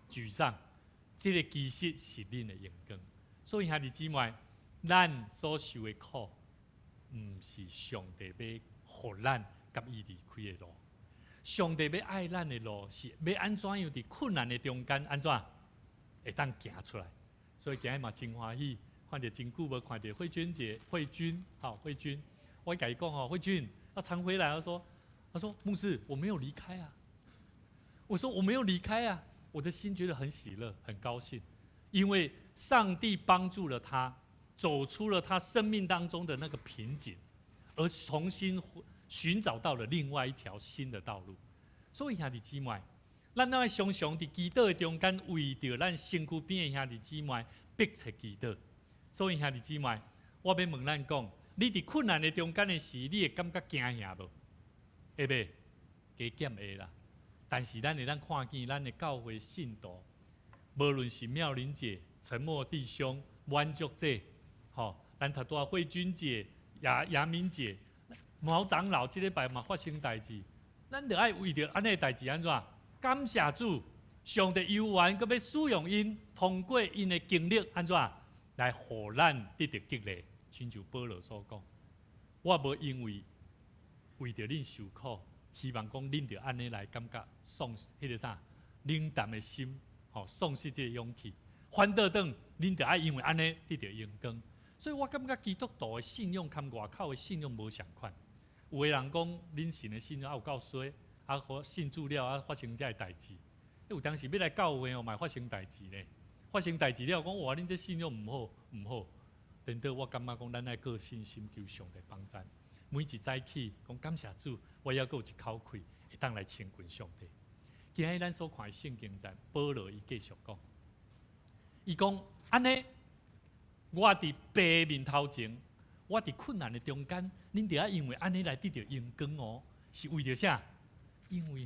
S3: 沮丧，这个其实是恁的荣光。所以兄弟姊妹，咱所受的苦，唔是上帝要互咱甲伊离开的路。上帝要爱咱的路，是要安怎样伫困难的中间安怎会当行出来。所以今日嘛真欢喜，看到真久无看到慧君姐、慧君，我甲伊讲慧君要常回来。他说牧师，我没有离开啊。我说我没有离开啊，我的心觉得很喜乐，很高兴，因为上帝帮助了他，走出了他生命当中的那个瓶颈，而重新寻找到了另外一条新的道路。所以兄弟姊妹，咱要常常伫祈祷的中间，为着咱身躯边的兄弟姊妹迫切祈祷。所以兄弟姊妹，我要问咱讲，你伫困难的中间的时，你会感觉惊吓无？会袂？加减会啦。但是咱会当看见咱的教会信徒，无论是妙玲姐、沉默弟兄、满足者，咱头拄慧君姐、杨明姐、毛长老，这礼拜嘛发生代志，咱着爱为着安尼代志安怎？感谢主，上帝有缘，搁要使用因，通过因的经历安怎来互咱得到激励。亲像保罗所讲，我无因为着恁受苦，希望讲恁着安尼来感觉丧迄个啥冷淡的心，丧失这个勇气。反倒等恁着爱因为安尼得到阳光。所以我感觉基督徒的信仰跟外口的信仰无相款。有的人讲恁信的信仰有够衰，信主了发生这代志。有当时要来教会嘛发生代志呢，发生代志了讲哇恁这信仰唔好。等到我感觉讲咱爱个信心求上帝帮助。每一早起讲感谢主，我要有一口气会当来亲近上帝。今日咱所看的圣经在保罗伊继续讲，伊讲安尼，我伫白面头前，我伫困难的中间，恁得要因为安尼来得到阳光哦，是为着啥？因为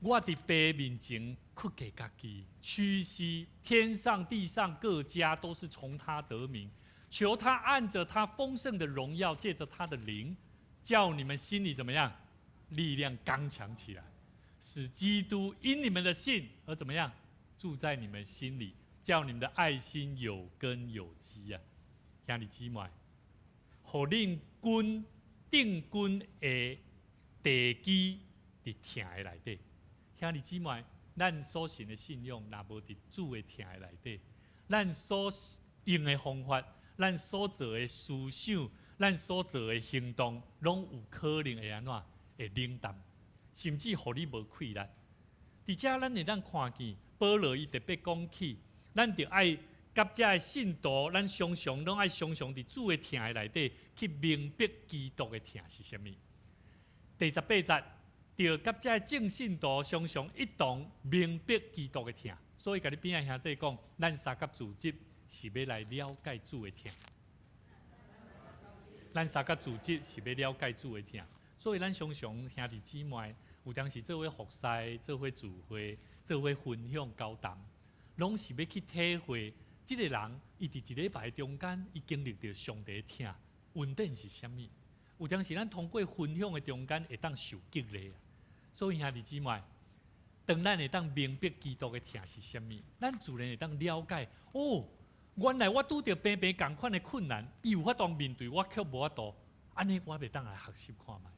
S3: 我伫白面前屈给家己，屈膝，天上地上各家都是从他得名。求他按着他丰盛的荣耀，借着他的灵，叫你们心里怎么样？力量刚强起来，使基督因你们的信而怎么样？住在你们心里，叫你们的爱心有根有基啊！兄弟姊妹，互恁定军的地基伫听的内底。兄弟姊妹，咱所信的信仰，若无伫主的听的内底，咱所用的方法。咱所做的思想，咱所做的行动，拢有可能会安怎？会冷淡，甚至互你无气力。伫遮咱会当看见，保罗伊特别讲起，咱着爱甲遮的信徒，咱常常拢爱常常伫主的疼的内底去明白基督的疼是啥物。第18节，着甲遮的正信徒常常一同明白基督的疼。所以，甲你边仔兄弟讲，咱三甲组织是要来了解主的疼。咱三甲组织是要了解主的疼。所以，咱常常兄弟姊妹。有当时做伙服侍、做伙聚会、做伙分享交谈，拢是要去体会，即个人伊伫一礼拜中间，伊经历着上帝的疼，稳定是啥物？有当时咱通过分享的中间会当受激励，所以兄弟姊妹，当咱会当明白基督的疼是啥物，咱自然会当了解哦。原来我拄着平平共款的困难，伊有法当面对，我却无法度，安尼我袂当来学习看卖。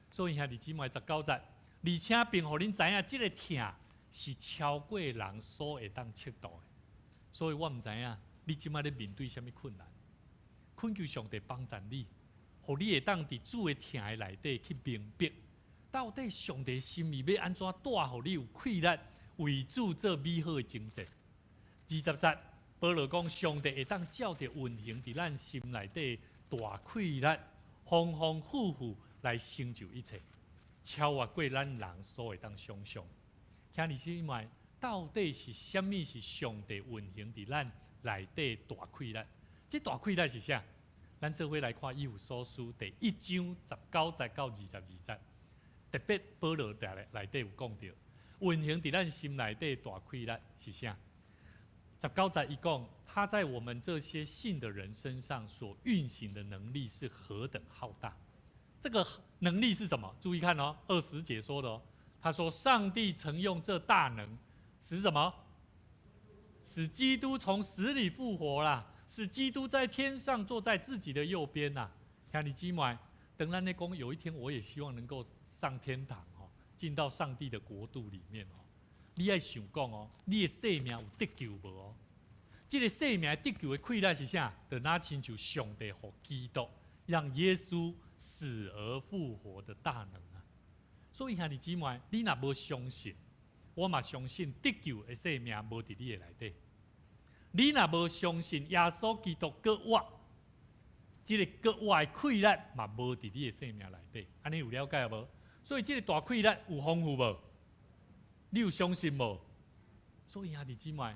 S3: 所以兄弟姊妹19节。而且并互恁知影，即个疼是超过人所会当测度的。所以我毋知影，你即摆咧面对啥物困难，恳求上帝帮助你，互你会当伫主的疼的内底去明白，到底上帝心意要安怎带互你有气力，为主做美好的征战。20节，保罗讲，上帝会当照着运行伫咱心内底大气力，丰丰富富来成就一切。超越过咱人所会当想象，兄弟姊妹，到底是啥物是上帝运行伫咱内底大气力？这大气力是啥？咱做伙来看《以弗所书》第1章19节到22节，特别保罗内底有讲到，运行伫咱心内底大气力是啥？19节伊讲，他在我们这些信的人身上所运行的能力是何等浩大。这个能力是什么？注意看哦，20节说的哦。他说：“上帝曾用这大能，使什么？使基督从死里复活啦，使基督在天上坐在自己的右边呐。”兄弟姊妹，等咱咧讲，有一天我也希望能够上天堂哦，进到上帝的国度里面哦。你爱想讲哦，你的生命有得救无哦？这个生命得救的气力是啥？就那亲像上帝和基督，让耶稣死而复活的大能啊！所以兄弟姊妹，你若无相信，我嘛相信得救的生命无伫你的内底。你若无相信耶稣基督搁活，这个搁活的气力嘛无伫你的生命内底。安尼有了解无？所以这个大气力有丰富无？你有相信无？所以兄弟姊妹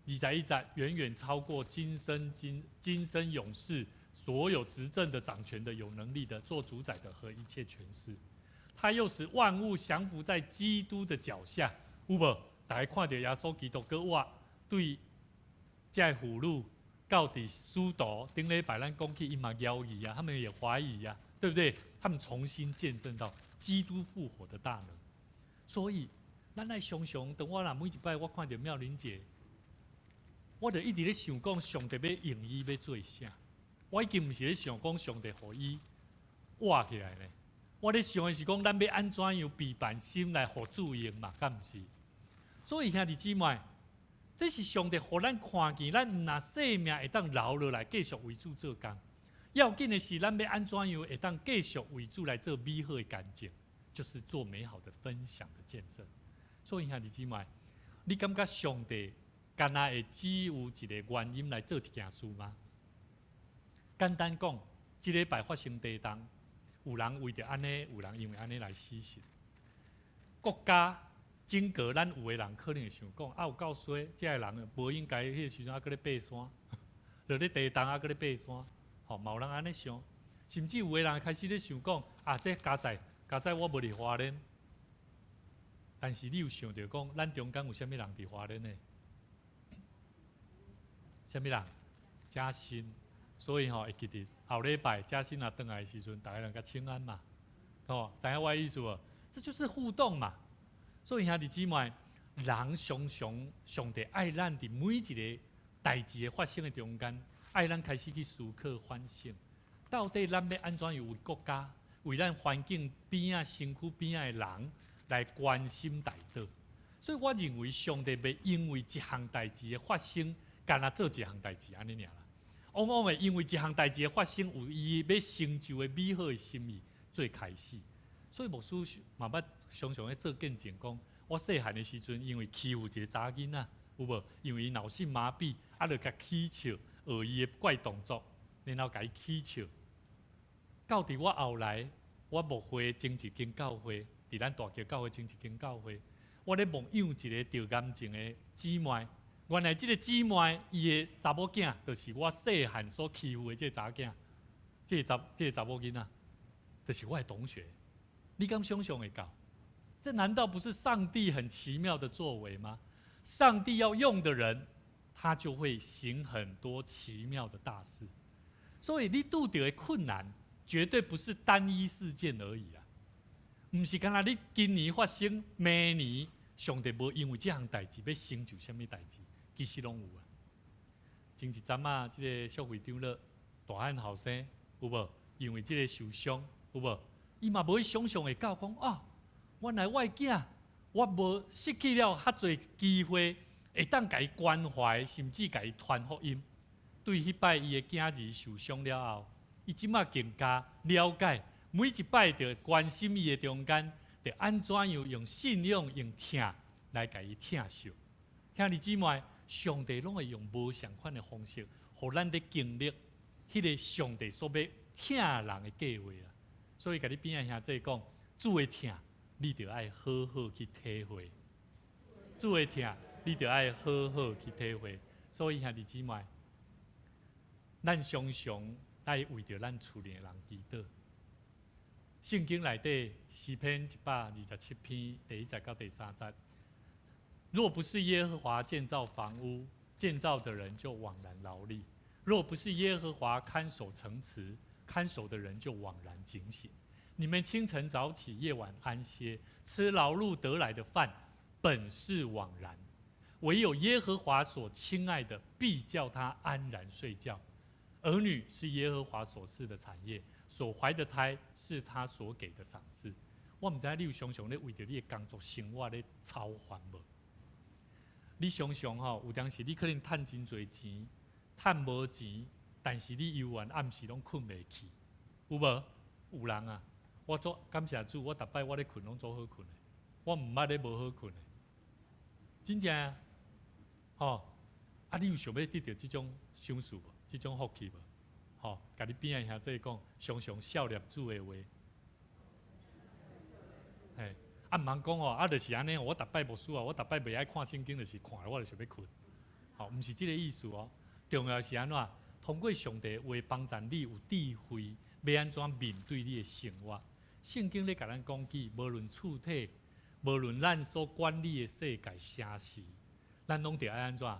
S3: ，21节远远超过今生永世。所有执政的、掌权的、有能力的、做主宰的和一切权势，他又使万物降服在基督的脚下。有无？大家看到耶稣基督搁活对这俘虏到底使徒顶礼拜咱讲起伊嘛犹疑啊，他们也怀疑啊，对不对？他们重新见证到基督复活的大能。所以，咱来想想，等我若每一摆我看到妙玲姐，我就一直咧想讲，上帝要用伊要做啥？我已经毋是咧想讲上帝互伊活起来咧，我咧想的是讲，咱要安怎样备办心来互主用嘛？敢毋是？所以兄弟姊妹，这是上帝互咱看见，咱若生命会当留落来，继续为主做工。要紧的是，咱要安怎样会当继续为主来做美好的干净，就是做美好的分享的见证。所以兄弟姊妹，你感觉上帝干那会只有一个原因来做一件事吗？简单讲，这礼拜发生地震，有人为着安尼，有人因为安尼来死神。国家整个咱有的人可能会想讲，有够衰，这个人无应该迄个时阵还搁咧爬山，落咧地震还搁咧爬山，吼，嘛有人安尼想，甚至有的人开始咧想讲，这加载我无伫花莲，但是你有想着讲，咱中间有啥物人伫花莲呢？啥物人？嘉欣。所以会记得后礼拜嘉欣若转来的时阵，大家人甲请安嘛，知影我的意思无？这就是互动嘛。所以兄弟姊妹，人常常上帝爱咱伫每一个代志的发生的中间，爱咱开始去思考反省，到底咱要安怎样为国家、为咱环境边啊、身躯边啊的人来关心大道。所以我认为上帝袂因为一项代志的发生，干那做一项代志安尼尔啦。往往会因为一项代志的发生，有伊要成就的美好的心意做开始。所以牧师嘛捌常常咧做见证讲，我细汉的时阵，因为欺负一个查囡仔，有无？因为伊脑性麻痹，就甲起笑，学伊的怪动作，然后甲伊起笑。到伫我后来，我牧会整一间教会，伫咱大桥教会整一间教会，我咧牧养一个得癌症的姊妹。原来即个姊妹，伊的查某囝，就是我细汉所欺负的即个查囝，即个查某囡仔，就是我的同学。你敢想象会到？这难道不是上帝很奇妙的作为吗？上帝要用的人，他就会行很多奇妙的大事。所以你拄到的困难，绝对不是单一事件而已啊！唔是干那你今年发生，明年上帝无因为这项代志要成就什么代志，其实拢有啊。前一阵啊，这个小会长了大汉后生有无？因为这个受伤有无？伊嘛无去想象会到讲啊，原来我的囝，我无失去了遐侪机会，会当甲伊关怀，甚至甲伊传福音。对迄摆伊的囝儿受伤了后，伊即马更加了解，每一摆着关心伊的中间，着安怎样用信用、用疼来甲伊疼惜。兄弟姊妹，上帝拢会用无相款的方式，互咱伫经历迄个上帝所要疼人的计划啊。所以，甲你边仔兄弟讲，主的疼，你着爱好好去体会；主的疼，你着爱好好去体会。所以，兄弟姊妹，咱常常爱为着咱厝里的人祈祷。圣经内底诗篇127篇第1节到第3节，若不是耶和华建造房屋，建造的人就枉然劳力；若不是耶和华看守城池，看守的人就枉然警醒。你们清晨早起，夜晚安歇，吃劳碌得来的饭，本是枉然。唯有耶和华所亲爱的，必叫他安然睡觉。儿女是耶和华所赐的产业，所怀的胎是他所给的赏赐。我唔知道你有常常咧为着你的工作生活咧操烦无？你想想吼，有当时你可能赚真侪钱，赚无钱，但是你犹原暗时拢困袂去，有无？有人啊，我做感谢主，我逐摆我咧困拢做好困的，我唔捌咧无好困的，真正啊，吼啊！你有想要得到这种享受无？这种福气无？吼，甲你边仔兄弟讲，常常效念主的话，嘿。啊，唔通讲哦，啊，就是安尼，我逐摆无输啊，我逐摆袂爱看圣经，就是看了我就想要困。好，唔是即个意思哦。重要是安怎？通过上帝话帮助你有智慧，要安怎面对你的生活。圣经咧甲咱讲起，无论厝体，无论咱所管理的世界城市，咱拢得爱安怎？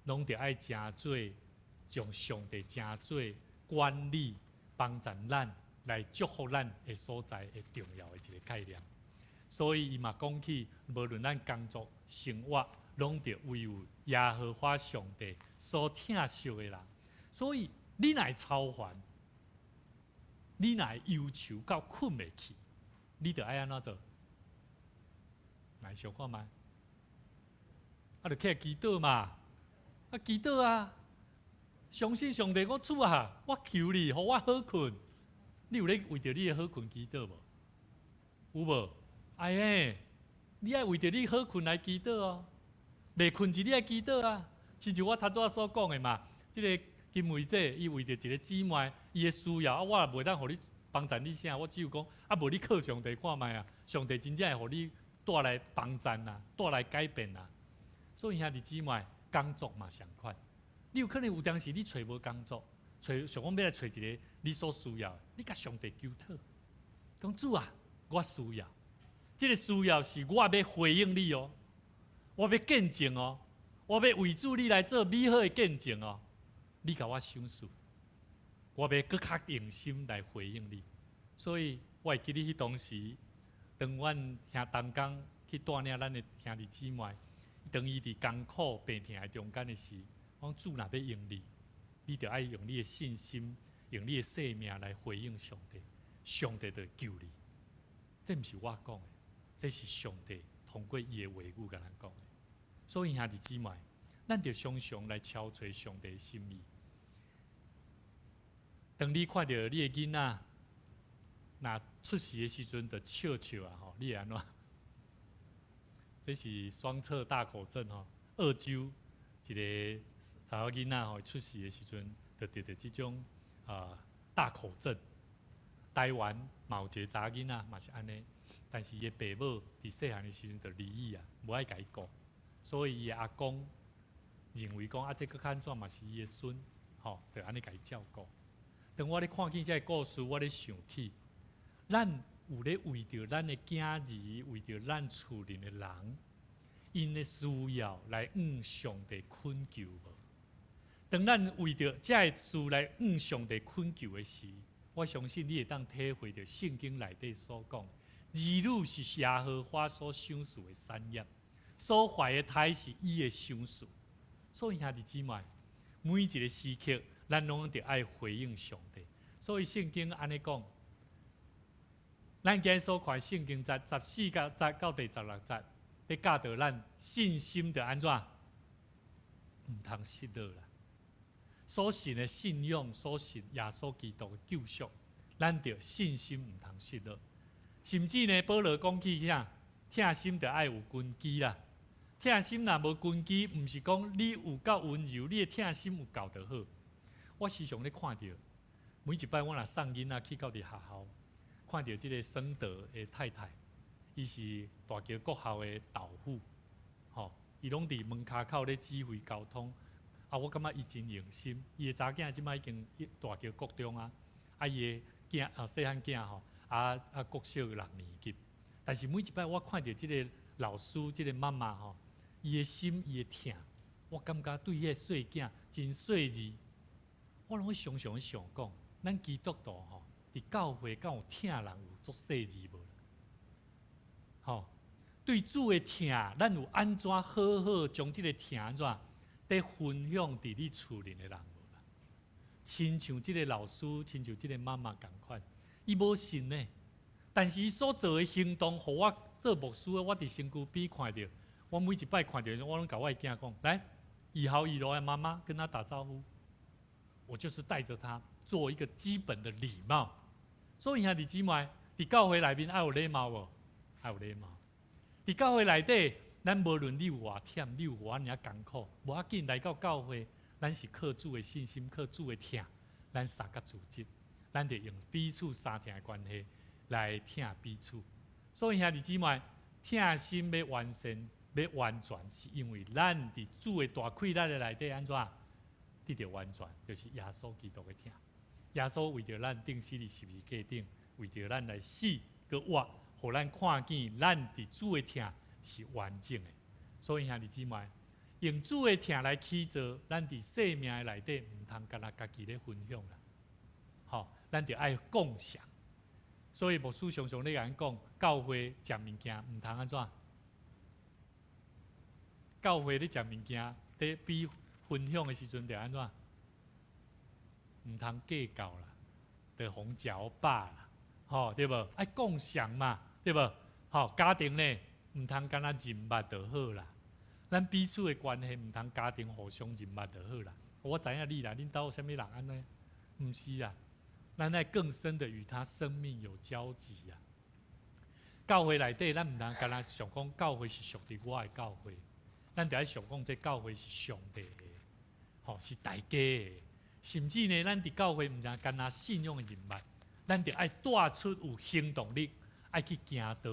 S3: 拢得爱真做，用上帝真做管理，帮助咱来祝福咱的所在的重要的一个概念。所以伊嘛讲起，无论咱工作、生活，拢得唯有耶和华上帝所疼惜的人。所以你若操烦，你若忧愁到困袂去，你得爱安怎做？来想看觅，啊，就起来祈祷嘛，啊，祈祷啊，相信上帝，我主啊，我求你，互我好困。你有咧为着你的好困祈祷无？有无？哎呀，你爱为着你好困来祈祷哦，袂困时你爱祈祷啊。亲像我头拄仔所讲的嘛，即个金梅姐伊为着一个姊妹伊的需要，啊，我也袂当互你帮助你啥，我只有讲啊，无你靠上帝看觅啊，上帝真正会互你带来帮助啊，带来改变啊。所以兄弟姊妹，工作嘛相款，你有可能有当时你找无工作，想讲要来找一个你所需要的，你甲上帝求讨，讲主啊，我需要。这个需要是我要回应你哦，我要见证哦，我要为主你来做美好的见证哦。你甲我赏赐，我要更较用心来回应你。所以我会记得迄当时，当阮兄东工去带领咱的兄弟姊妹，当伊伫艰苦病痛的中间的时，我讲主若要用你，你着爱用你的信心，用你的生命来回应上帝，上帝就会救你。这毋是我讲的。这是上帝通过伊的话语甲咱讲的，所以兄弟姊妹，咱着常常来敲找上帝的心意。当你看到你的囡仔，若出世的时阵，着笑笑啊吼，你会安怎？这是双侧大口症吼。澳洲一个查某囡仔吼出世的时阵，就得到这种大口症。台湾嘛有一个查某囡仔嘛是安尼，但是伊的爸母伫细汉的时阵就离异啊，无爱甲伊顾，所以伊的阿公认为讲这个看怎嘛是伊的孙，吼，就安尼甲伊照顾。当我咧看见这个故事，我咧想起，咱有咧为着咱的囝儿，为着咱厝里的人，因的需要来向上帝恳求无？当咱为着这个事来向上帝恳求的时，我相信你会当体会到圣经内底所讲，儿女是耶和华所赏赐的产业，所怀的胎是伊的赏赐。所以兄弟姊妹，每一个时刻，咱拢得爱回应上帝。所以圣经安尼讲，咱今日所看圣经14节到第16节，咧教导咱信心着安怎，唔通失落啦。所信的信仰，所信耶稣基督的救赎，咱着信心唔通失落。甚至呢，保罗讲起啥，疼心着爱有根基啦。疼心若无根基，唔是讲你有够温柔，你的疼心有够就好。我时常咧看到，每一摆我若送囡仔去到伫学校，看到即个升德的太太，伊是大桥国校的导护，吼，伊拢伫门骹口咧指挥交通。我感觉伊真用心。伊的查囝即摆已经大桥国中啊，伊的囝细汉囝吼，国小6年级。但是每一摆我看到即个老师、即个妈妈吼，伊的心、伊的疼，我感觉对迄个细囝真细致。我拢会常常想讲，咱基督徒吼，伫教会敢有疼人有足细致无？吼，对主的疼，咱有安怎好好将即个疼安怎？在分享伫你厝里的人无啦，亲像即个老师，亲像即个妈妈共款，伊无信呢，但是伊所做的行动，互我做牧师的，我伫身躯边看到，我每一摆看到，我拢甲我的囝讲，来，以后以后的妈妈跟他打招呼，我就是带着他做一个基本的礼貌。所以兄弟姊妹，伫教会内面爱有礼貌无？爱有礼貌。伫教会内底。咱无论你有偌忝，你有偌尔艰苦，无要紧来到教会，咱是靠主的信心，靠主的疼，咱三甲组织，咱就用彼此相疼的关系来疼彼此。所以兄弟姊妹，疼心要完善、要完全，是因为咱伫主的大溃烂的内底安怎得到完全，就是耶稣基督的疼。耶稣为着咱钉死伫十字架顶，为着咱来死个活，互咱看见咱伫主的疼。是完整的，所以兄弟姊妹，用主的疼来起造，咱伫生命的内底，唔通干那家己咧分享啦。好，咱就爱共享。所以牧师常常咧甲咱讲，教会食物件唔通安怎？教会咧食物件，咧比分享的时阵，就安怎？唔通计较啦，就互嚼饱啦，吼，对无？爱共享嘛，对无？好，家庭咧。唔通干那认捌就好啦，咱彼此的关系唔通家庭互相认捌就好啦。我知影你啦，恁兜有啥物人安尼？唔是啦，咱爱更深的与他生命有交集啊。教会内底，咱唔通干那想讲教会是属于我的教会，咱就爱想讲这教会是上帝的，吼是大家的。甚至呢，咱伫教会唔通干那信仰的认捌，咱就爱带出有行动力，爱去行道，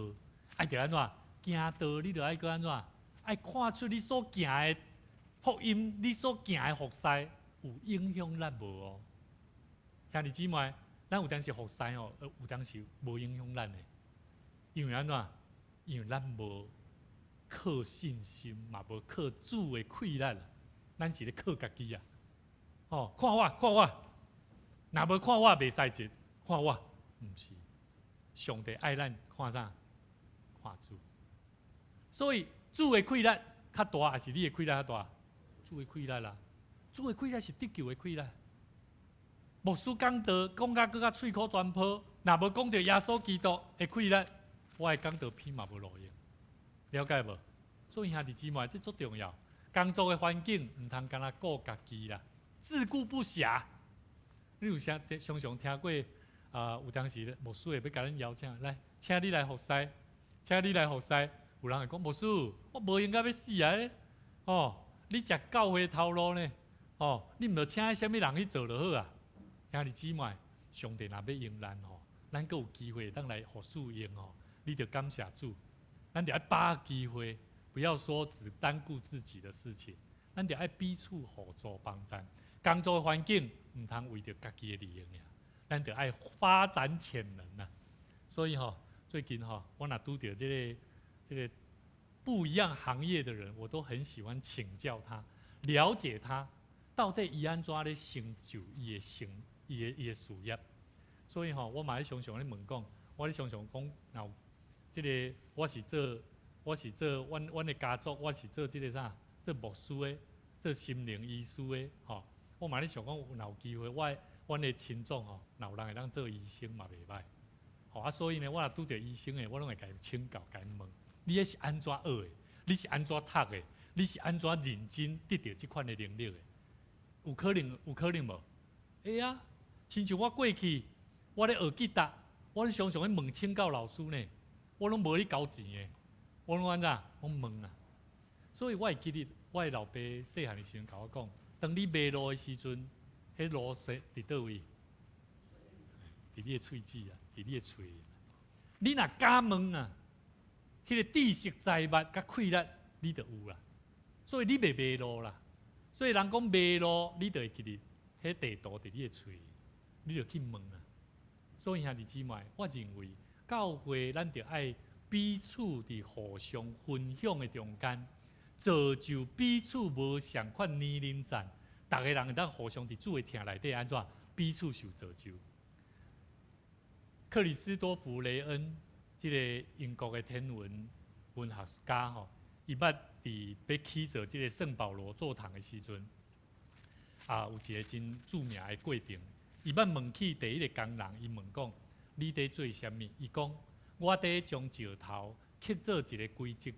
S3: 爱着安怎？行道，你就爱个安怎？爱看出你所行的福音，你所行的服侍有影响咱无哦？兄弟姊妹，咱有当时服侍哦，有当时无影响咱的，因为安怎？因为咱无靠信心，嘛无靠主的气力啦，咱是咧靠家己啊！哦，看我，看我，若无看我袂使接，看我，毋是。上帝爱咱看啥？看主。所以主的气力较大，还是你的气力较大？主的气力啦，主的气力是得救的气力。牧师讲道讲甲更较喙口全破，若无讲到耶稣基督的气力，我的讲道片嘛无路用。了解无？所以兄弟姊妹，这足重要。工作的环境唔通干那顾家己啦，自顾不暇。你有常常听过有当时牧师会要甲咱邀请来，请你来服侍，请你来服侍。有人会讲牧师，我无应该要死啊！哦，你食教会头路呢？哦，你毋着请啥物人去做就好啊？兄弟姊妹，上帝若要用咱吼，咱阁有机会当来互主用吼，你着感谢主。咱着爱把握机会，不要说只单顾自己的事情，咱着爱彼此互助帮衬。工作环境毋通为着家己的利益尔，咱着爱发展潜能啊！所以吼，最近吼，我若拄着这个不一样行业的人，我都很喜欢请教他，了解他到底伊安怎咧成就伊的事业。所以吼，我嘛咧常常咧问讲，我咧常常讲，然后这个我是做阮的家族，我是做这个啥，做牧师的，做心灵医师的，吼。我嘛咧想讲，若有机会，阮的亲众吼，若有人会当做医生嘛袂歹。吼啊，所以呢，我若拄着医生的，我拢会甲伊请教，甲伊问，你是安怎学的？你是安怎读的？你是安怎认真得到这款的能力的？有可能无？会啊，亲像我过去，我咧学吉他，我常常咧问请教老师呢，我拢无咧交钱的，我拢安怎？我问啊。所以我会记得，我的老爸细汉的时阵甲我讲，当你迷路的时阵，迄路是伫倒位？伫你的喙齿啊，伫你的喙。你若敢问啊，迄个知识财物甲气力，你就有啦。所以你袂迷路啦。所以人讲迷路，你就会记得，迄地图伫你的喙，你就去问啊。所以兄弟姊妹，我认为教会咱就爱彼此伫互相分享的中间，造就彼此无相款年龄层，逐个人会当互相伫主的听内底安怎彼此受造就。克里斯多福雷恩，这个英国的天文学家吼，伊捌伫要起造这个圣保罗座堂的时阵，有一个真著名的过程。伊捌问起第一个工人，伊问讲：你伫做啥物？伊讲：我伫将石头刻做一个规则，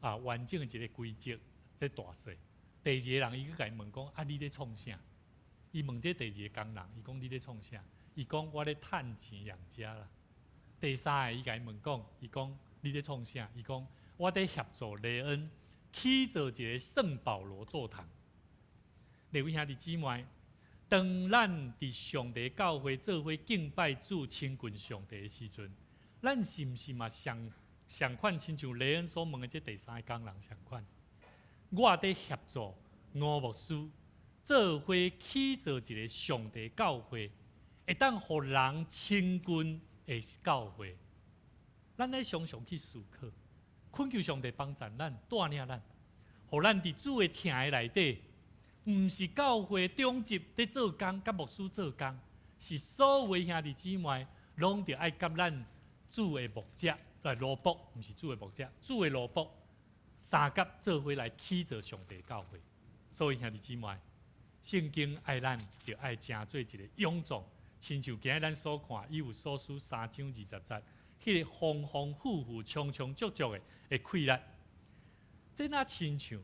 S3: 完整的一个规则，这大细。第二个人伊去甲伊问讲：你咧创啥？伊问这第二个工人，伊讲：你咧创啥？伊讲：我咧趁钱养家啦。第三个伊甲伊问讲，伊讲：你咧创啥？伊讲：我伫协助雷恩起造一个圣保罗座堂。各位兄弟姊妹，当咱伫上帝教会做伙敬拜主、亲近上帝的时阵，咱是毋是嘛相款亲像雷恩所问的这第三个工人相款？我伫协助吴牧师做伙起造一个上帝教会，会当互人亲近的教会。咱咧常常去思考，恳求上帝帮助咱、带领咱，互咱伫主的听的内底，毋是教会中级在做工，甲牧师做工，是所有兄弟姊妹拢着爱甲咱主的牧者来罗卜，毋是主的牧者，主的罗卜，三甲做伙来起造上帝教会。所以兄弟姊妹，圣经爱咱着爱成做一个勇壮，亲像今日咱所看以弗所书3章20节，迄个丰丰富富、充充足足的气力，这哪亲像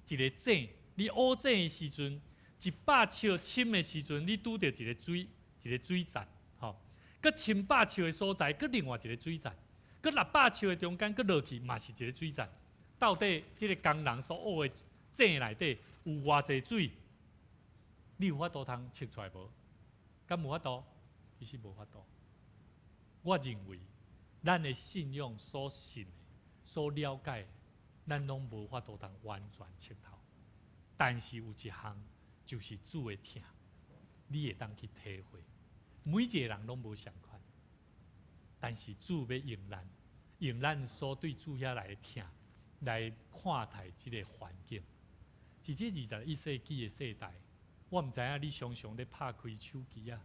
S3: 一个井，你挖井的时阵，100尺深的时阵，你拄到一个水站，吼，佮100尺的所在，佮另外一个水站，佮600尺的中间，佮落去嘛是一个水站。到底这个工人所挖的井内底有偌济水？你有法度通测出来无？敢无法度？其实无法度。我认为，咱的信仰所信的、所了解的，咱拢无法度通完全测透。但是有一项，就是主的听，你会当去体会。每一个人拢无相款，但是主要用咱所对主遐来听，来看待这个环境。在这21世纪的世代，我毋知影你常常咧拍开手机啊，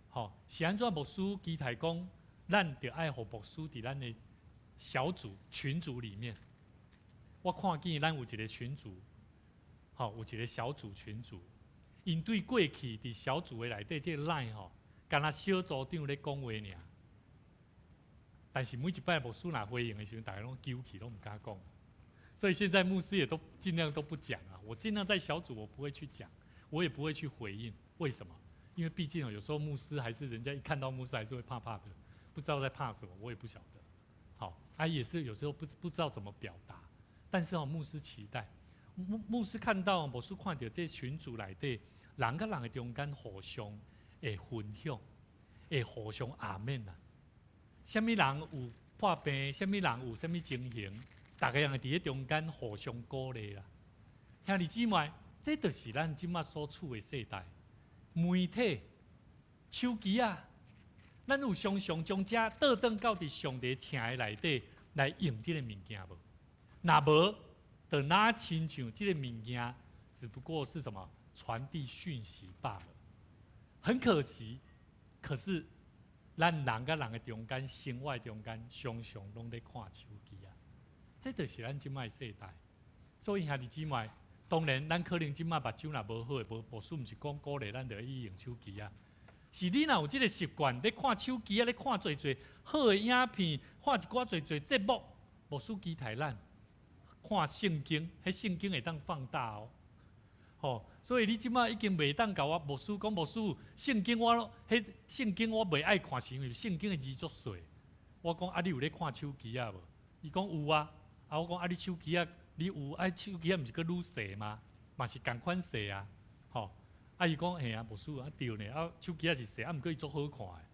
S3: 吼，是安怎牧师期待讲，咱着爱互牧师伫咱的小组群组里面。我看见咱有一个群组，吼，有一个小组群组，因对过去伫小组的内底，这个 line 吼，敢若小组长咧讲话尔。但是每一摆牧师若回应的时候，大家拢揪起，拢唔敢讲。所以现在牧师也都尽量都不讲啊。我尽量在小组我不会去讲，我也不会去回应。为什么？因为毕竟有时候牧师还是人家一看到牧师还是会怕怕的，不知道在怕什么，我也不晓得。好，也是有时候不知道怎么表达，但是牧师期待，牧师看到牧师看到这群组内底人甲人的中间互相会分享，会互相阿免啊。什么人有破病，什么人有什么情形，大家人会伫咧中间互相鼓励啦。兄弟姊妹，这就是咱即马所处的世代，媒体、手机啊。咱有常常将这倒转到伫上帝听的内底来用这个物件无？若无，就哪亲像这个物件，只不过是什么传递讯息罢了。很可惜，可是咱人甲人的中间、生活中间，常常拢在看手机啊。这就是咱即摆世代。所以兄弟姊妹，当然咱可能即摆目睭若无好，无事毋是讲鼓励咱着去用手机啊。是你若有即个习惯，咧看手机啊，咧看侪好的影片，看一寡侪节目，无输机台咱看圣经，迄圣经会当放大哦。所以你即摆已经袂当甲我牧师讲，牧师圣经迄圣经我袂爱看，是因为圣经的字足细。我讲你有咧看手机啊无？伊讲有啊。我讲你手机啊，你有手机啊，毋是搁愈细吗？嘛是共款细啊。伊讲嘿啊，牧师对呢，手机是细，毋过伊足好看的。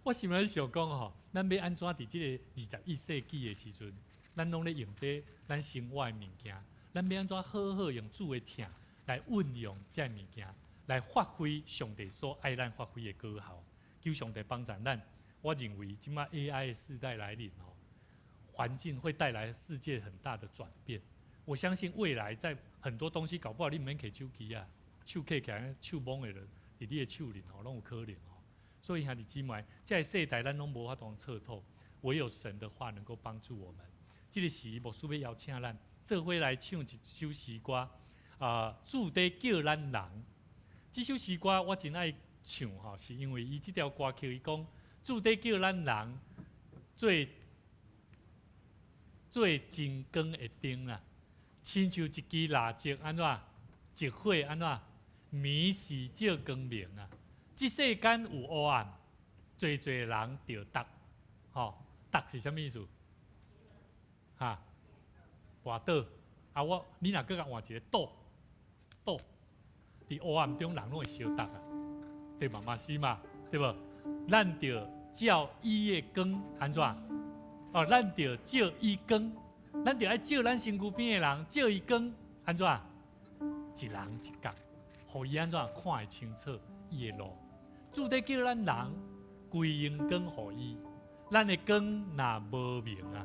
S3: 我心内想讲咱要安怎伫即个21世纪的时阵，咱拢咧用这咱生活的物件，咱要安怎好好用主的听来运用这物件，来发挥上帝所爱咱发挥的果效。求上帝帮助咱。我认为即摆 AI 的时代来临环境会带来世界很大的转变。我相信未来在很多东西搞不好你毋免摕手机啊。手摕起来，手摸的人，伫你的手里拢有可能所以兄弟姊妹，这个世代咱拢无法度测透，唯有神的话能够帮助我们。这个时牧师要邀请咱做伙来唱一首诗歌，主在叫咱人。这首诗歌我真爱唱是因为伊这条歌曲伊讲，主在叫咱人做真光的灯啦，亲像一支蜡烛安怎，一火安怎。暝是照光明啊！这世间有黑暗，侪人着达，达是啥物意思？跋倒你若搁甲换一个倒，伫黑暗中人拢会相达啊，对嘛？嘛是嘛，对无？咱着照伊的光安怎？咱着照伊光，咱着爱照咱身躯边的人，照伊光安怎？一人一角。互伊安怎看会清楚伊的路？主在叫咱人归阳光互伊，咱的光若无明啊，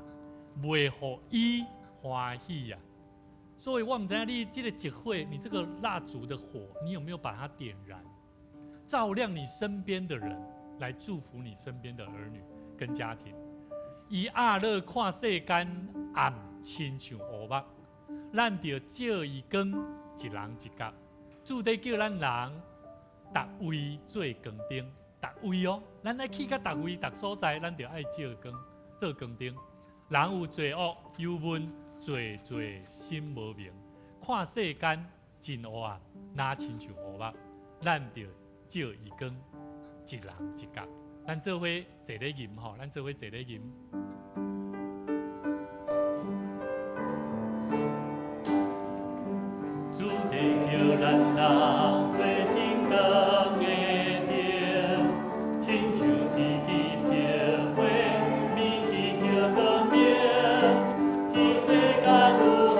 S3: 袂互伊欢喜啊。所以我唔知影你这个一火，你这个蜡烛的火，你有没有把它点燃，照亮你身边的人，来祝福你身边的儿女跟家庭。伊阿乐看世间暗亲像乌目，咱着照伊光，一人一角。主在叫咱人，逐位做光灯，逐位咱爱去到逐位逐所在，咱就爱照光，做光灯。人有罪恶、忧闷，侪心无明，看世间真黑暗，哪亲像乌目，咱就照伊光，一人一角。咱做伙坐咧吟咱做伙坐咧吟。主在叫咱人做真光的灯，亲像一支照火，暝是照光明。这世间有黑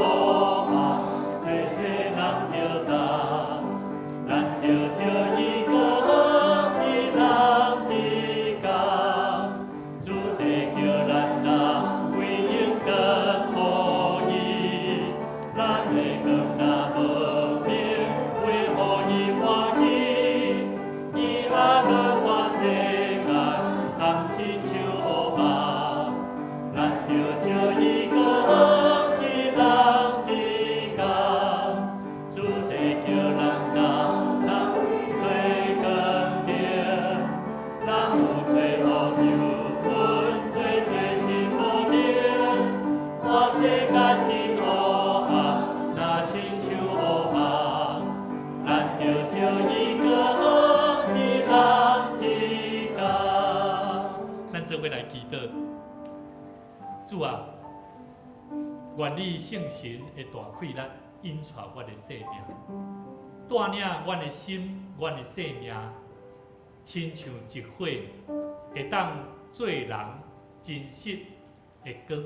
S3: 暗，人着担，咱着照伊光，一人一角。主在叫咱人归阳光互伊，咱的光若无明，为何伊欢喜？伊阿乐看世间暗亲像乌目，咱着照伊光，一人一角。主在叫咱人做光灯，人有罪恶忧闷，做心无明，看世间真黑暗，若亲像乌目，咱着照伊光，一人一角。咱做伙来祈祷。主啊，愿你圣神的大气力引带我的生命，带领我的心、我的生命，亲像一火，会当做人真实的光，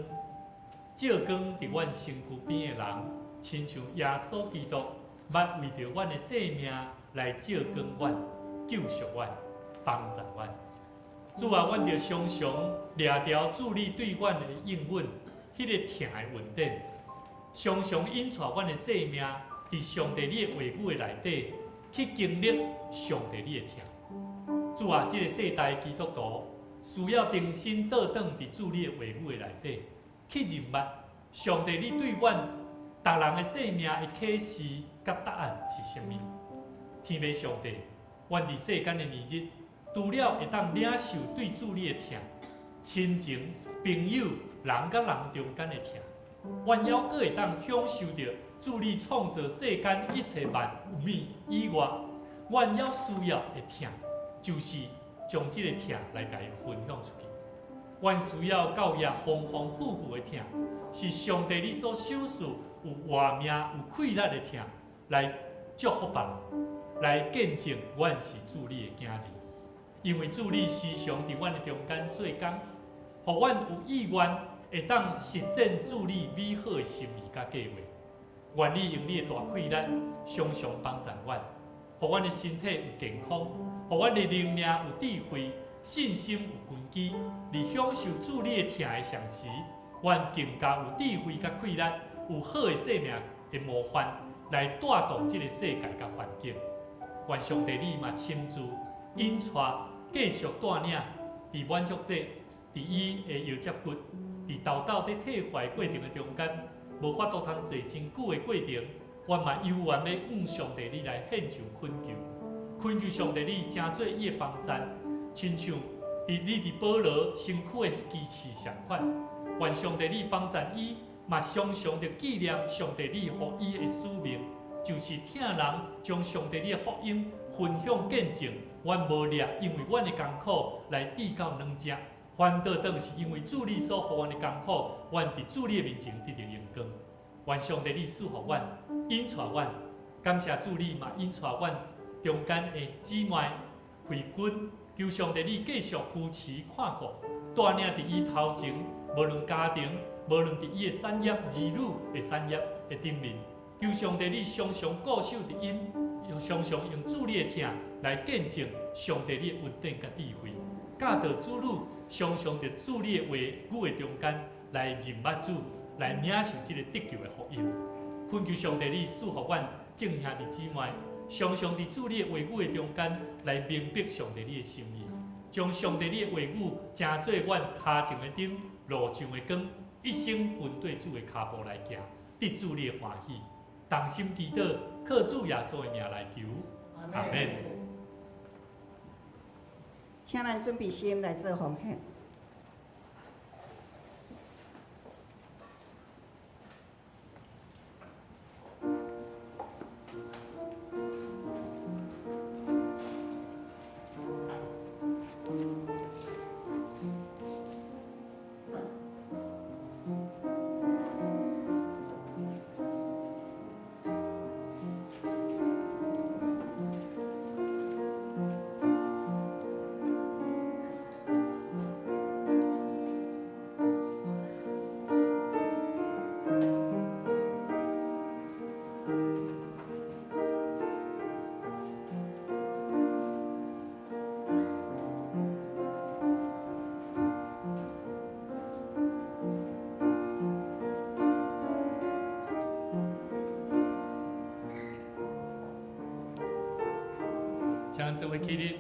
S3: 照光伫阮身躯边的人，亲像耶稣基督，捌为着阮的生命来照光阮、救赎阮、帮助阮。主啊，阮着常常掠着主你对阮的应允，迄个疼的稳定，常常引带阮的生命伫上帝你的话语的内底去经历上帝你的疼。主啊，这个世代基督徒需要重新倒转伫主你的话语的内底，去认捌上帝你对阮逐人的生命的启示甲答案是啥物？天父上帝，阮伫世间的年日，除了会当领受对主你的疼、亲情、朋友、人甲人中间的疼，阮还阁会当享受着主你创造世间一切万有物以外，阮还需要的疼，就是将这个疼来甲伊分享出去。阮需要教业丰丰富富的疼，是上帝你所赏赐有活命、有气力的疼，来祝福别人，来见证阮是主你的囝儿。因为主你时常伫阮的中间做工，互阮有意愿会当实践主你美好的心意甲计划。愿你用你的大气力，常常帮助阮，互阮的身体有健康，互阮的灵命有智慧，信心有根基，而享受主你的疼的上时，阮更加有智慧甲气力，有好的生命的模范，来带动这个世界甲环境。愿上帝你嘛亲自引带。继续带领，伫满足者，伫伊的腰接骨，伫豆豆伫退化过程的中间，无法度通坐真久的过程，阮嘛悠远要向上帝你来献上恳求，恳求上帝你成做伊的帮赞，亲像你伫保罗身躯的基刺相款。愿上帝你帮赞伊，嘛常常着纪念上帝你予伊的使命，就是听人将上帝你的福音分享见证。阮无力，因为阮的艰苦来抵到软弱；反倒倒是因为主你所予阮的艰苦，阮伫主你的面前得到荣光。愿上帝你赐福阮，引带阮，感谢主你嘛引带阮中间的姊妹会军，求上帝你继续扶持看顾，带领伫伊头前，无论家庭，无论伫伊的产业、儿女的产业的顶面，求上帝你常常固守伫因。常常用主你的疼来见证上帝你的稳定甲智慧，教导子女常常伫主你的话语的中间来认捌主，来领受这个得救的福音。恳求上帝你赐福阮众兄弟姊妹，常常伫主你的话语的中间来明白上帝你的心意，将上帝你的话语成做阮脚前的灯，路上的光，一生跟对主的脚步来行，得主你的欢喜。同心祈祷，靠主耶稣的名来求，阿门。
S4: 请咱准备心来做奉献。
S3: 请这位起立。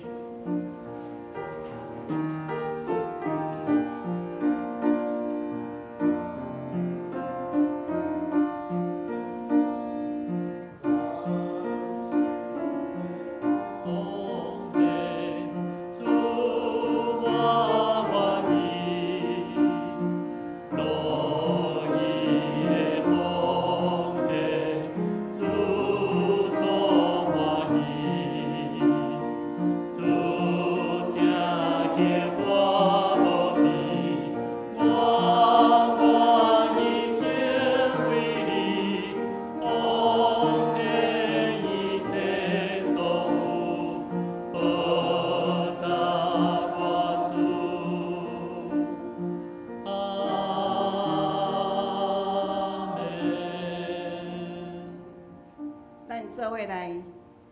S7: 主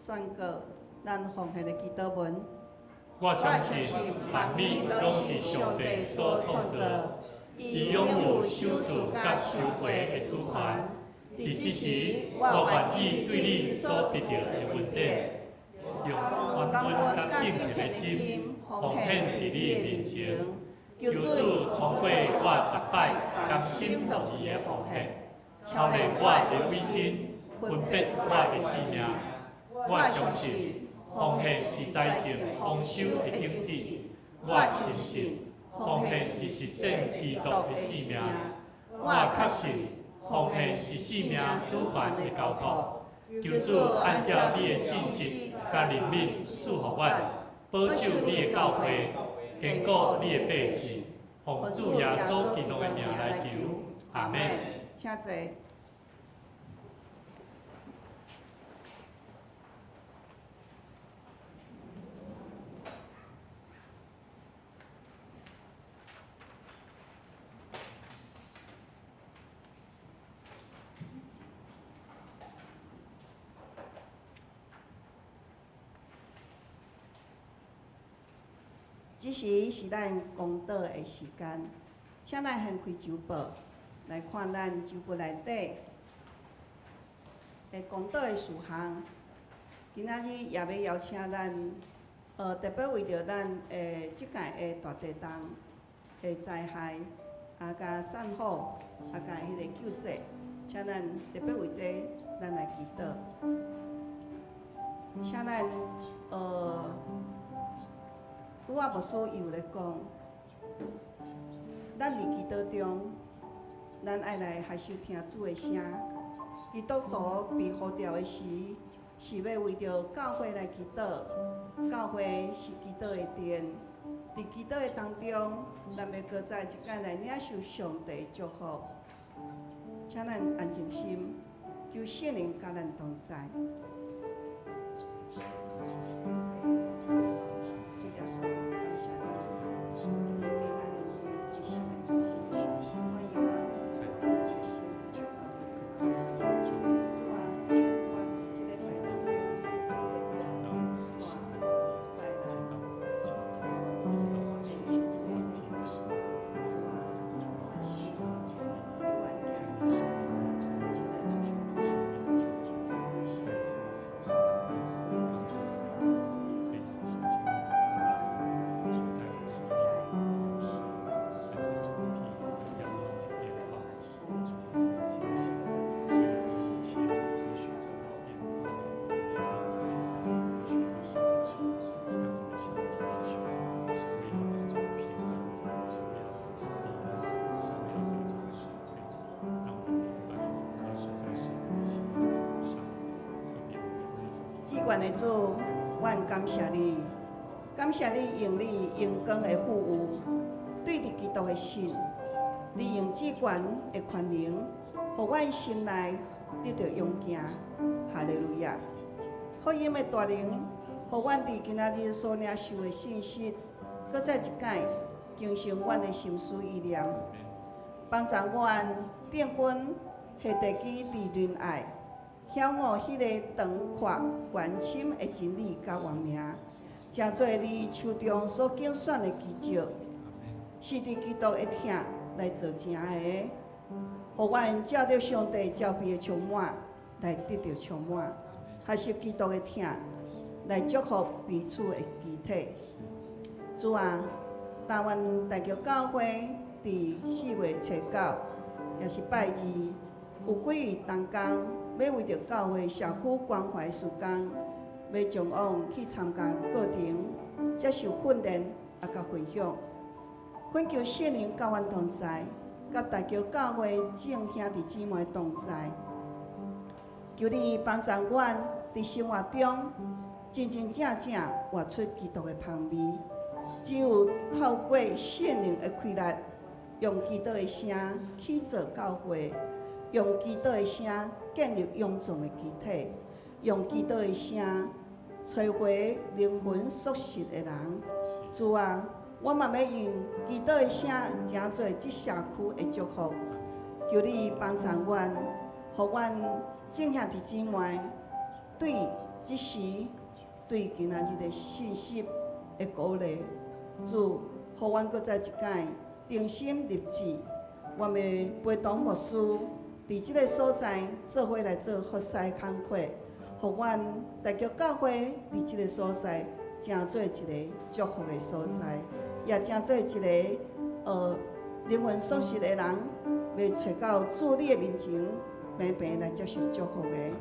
S4: 宣告咱奉献的祈祷文。
S3: 我相信万物拢是上帝所创造，伊拥有收束甲收回的主权。伫即时，我愿意对你所得到的恩典，用感恩甲敬虔的心奉献伫你面前。求主通过我逐摆甘心乐意的奉献，操练我的委身，分别我的性命。我相信奉献是财政丰收的种子，我深信奉献是实践基督的性命。我确信奉献是性命主权的交托。求主按照你的信息甲怜悯赐福我，保守你的教会，坚固你的百姓。奉主耶稣基督的名来求，阿门。
S4: 请坐。此时是咱公道的时间，请咱掀开周报，来看咱周报内底的公道的事项。今仔日也要邀请咱，特别为着咱即届的大地震的灾害，甲善后，甲迄个救济，请咱特别为这咱来祈祷，请咱拄仔牧师伊有咧讲，咱伫祈祷中，咱爱来学习听主的声。基督徒被呼召的时，是要为着教会来祈祷。教会是基督的殿，伫基督的当中，咱要搁再一届来领受上帝的祝福。请咱安静心，求圣灵甲咱同在。主耶稣，感谢你，你平安的日，一心的主耶稣，欢迎我们的心，去到你的面前。主啊，我伫这个拜当中，我在咱这个我的这个地方，主啊，我心里万家里，现在就是。至高的主，阮感谢你，感谢你用你阳光的富有，对你基督的信，利用至高的权能，互阮心内得到勇行。哈利路亚！福音的大能，互阮伫今仔日所领受的信息，搁再一届更新阮的心思意念，帮助阮订婚下地基利润爱。晓悟迄个长阔关深的真理甲原名，诚做你手中所拣选的奇迹，是伫基督的疼来做成的，互阮照着上帝召备的充满来得到充满，学习基督的疼来祝福彼此的肢体。主啊，但愿大桥教会伫4月初9，也是拜二，有几位同工。要为着教会社区关怀事工，要前往去参加课程，接受训练，甲分享。恳求圣灵甲阮同在，甲大桥教会众兄弟姊妹同在。求你帮助阮伫生活中真真正正活出基督的香味。只有透过圣灵的开力，用基督的声去做教会。用基督的声建立臃肿的肢体，用基督的声摧毁灵魂属实的人。主啊，我嘛要用基督的声，成做这社区的祝福。求你帮助阮，互阮众兄弟姊妹对即时对今仔日的信息的鼓励，主，互阮搁再一届定心立志，阮要陪同牧师伫即个所在做伙来做服侍工课，互阮大桥教会伫即个所在，成做一个祝福的所在，也成做一个灵魂丧失的人，要找到主你的面前，平平来接受祝福的。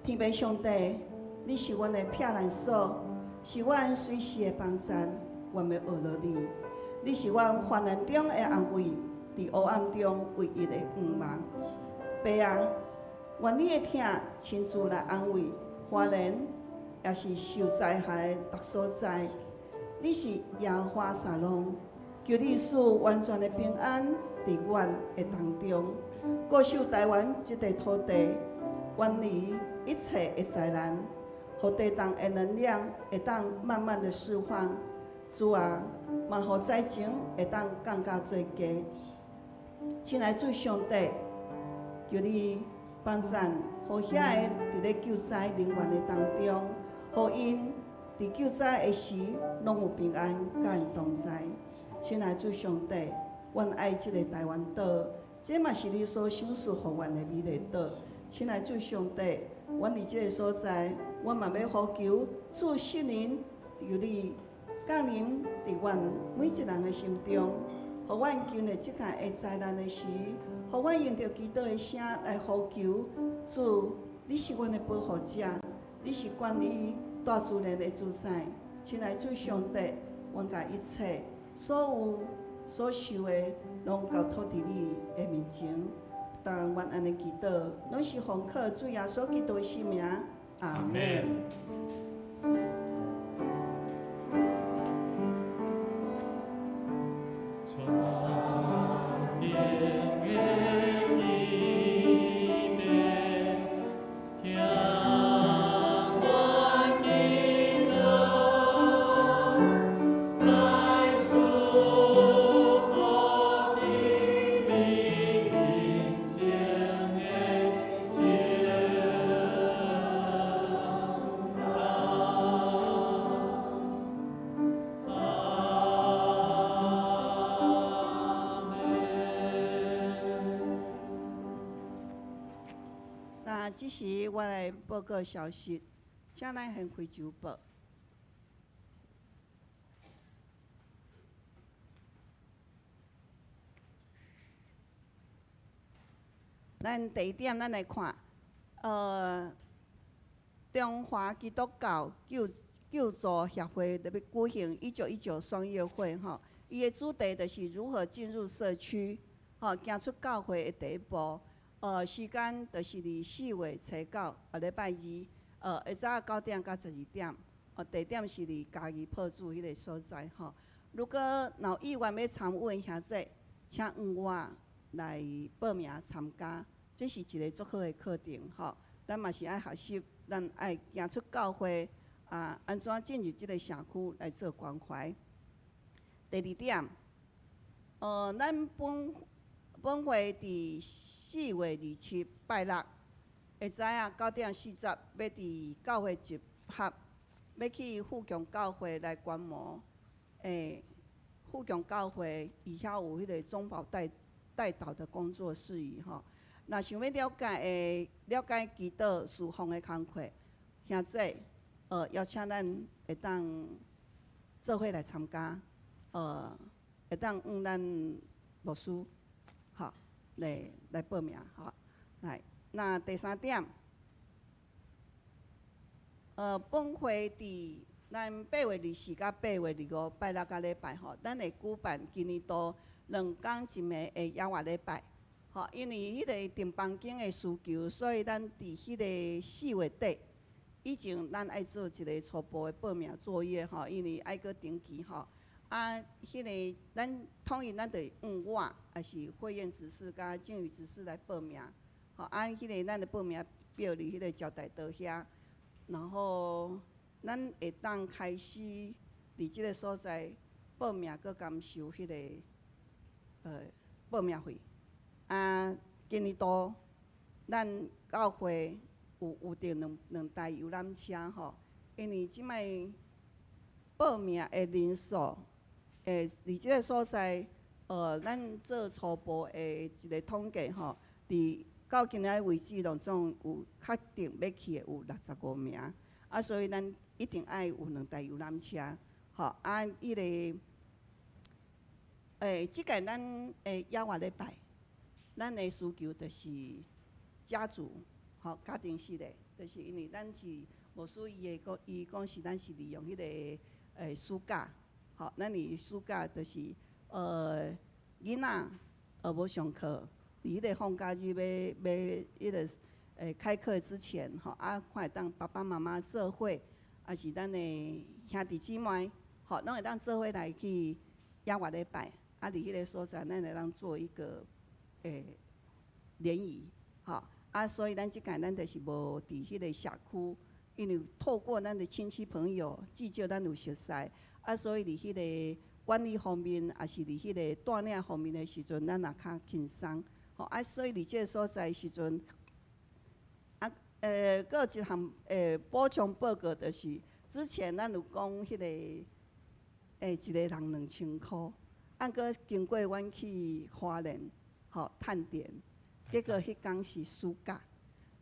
S4: 天父上帝，你是阮的避难所，是阮随时的帮伞，阮要学落你。你是阮患难中的安慰，伫黑暗中唯一的光芒。爸啊，愿你的疼亲自来安慰，华人也是受灾害的各所在。你是耶和华沙龙，求你使完全的平安伫阮的当中，固守台湾这块土地，远离一切的灾难，互地动的能量会当慢慢的释放。主啊，嘛互灾情会当更加做加。亲爱主上帝，求你帮赞，互遐个伫咧救灾人员的当中，互因伫救灾的时拢有平安甲因同在。亲爱主上帝，阮爱即个台湾岛，这嘛是你所赏赐互阮的美丽岛。亲爱主上帝，阮伫即个所在，阮嘛要呼求主圣灵由你降临伫阮每一人的心中，互阮经历即件的灾难的时，互阮用着基督的声来呼求主，你是阮的保护者，你是管理大自然的主宰。亲爱主上帝，阮甲一切所有所受的，拢交托伫你的面前。当阮安尼祈祷，拢是奉靠主耶稣基督的圣名，阿门。这时我来报告消息，请咱先回周报。咱第一点，咱来看，中华基督教救助协会特别举行1919双月会吼，伊的主题就是如何进入社区，行出教会的第一步。时间就是伫4月初9，礼拜二，下早9点到12点。地点是伫嘉义破主迄个所在吼。如果有意愿要参与的兄弟，请按我来报名参加。这是一个足好的课程吼，咱嘛是爱学习，咱爱行出教会安怎进入即个社区来做关怀。第二点，咱本会伫4月27拜六，会知影9点40要伫教会集合，要去富强教会来观摩。富强教会伊遐有迄个中保代祷的工作事宜吼。若想要了解基督侍奉的工课，兄弟，邀请咱会当做伙来参加，会当咱牧师。好，来报名，好，来。那第3点，本会伫咱8月24到8月25拜六甲礼拜吼，咱会举办今年度2天1暝的野外礼拜。吼，因为迄个订房间的需求，所以咱伫迄个4月底以前，咱爱做一个初步的报名作业吼，因为爱搁登记吼。迄个咱统一咱就用我，还是会院执事甲敬语执事来报名。吼，迄个咱的报名表伫迄个招待桌遐，然后咱会当开始伫即个所在报名，搁甘收迄个报名费。今年度咱教会有着两台游览车吼，因为即摆报名的人数，伫即个所在，咱做初步的一个统计吼，到今仔为止，总有确定要去的有65名，啊，所以咱一定爱有两台游览车，吼，啊，即个咱亚活礼拜，咱的需求就是家族，吼，家庭式的，就是因为咱是无属伊讲是咱是利用迄个暑假，吼，咱哩暑假就是囡仔无上课，伫迄个放假日要迄个开课之前，吼，啊，看会当爸爸妈妈做伙，啊是咱的兄弟姊妹，吼，拢会当做伙来去亚活礼拜。啊，伫迄个所在，咱会当做一个联谊，吼，啊，所以咱即届咱就是无伫迄个社区，因为透过咱的亲戚朋友，至少咱有熟悉，啊，所以伫迄个管理方面，也是伫迄个带领方面的时阵，咱也较轻松，吼，啊，所以伫即个所在时阵，啊，搁一项补充报告，就是之前咱有讲迄个一个人2000箍。按个经过阮去花莲，吼探店，结果迄天是暑假，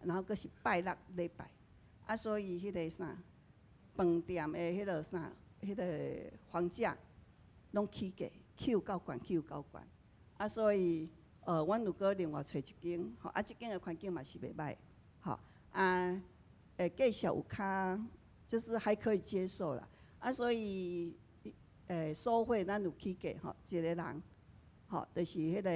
S4: 然后阁是拜六礼拜，啊，所以迄个啥饭店的迄个啥，迄个房价拢起价，Q 到悬，Q 到悬，啊，所以阮有搁另外找一间，吼，啊，即间的环境嘛是袂歹，吼，啊，价钱有较就是还可以接受啦，啊，所以。收费咱有起价吼，一个人，吼，就是迄个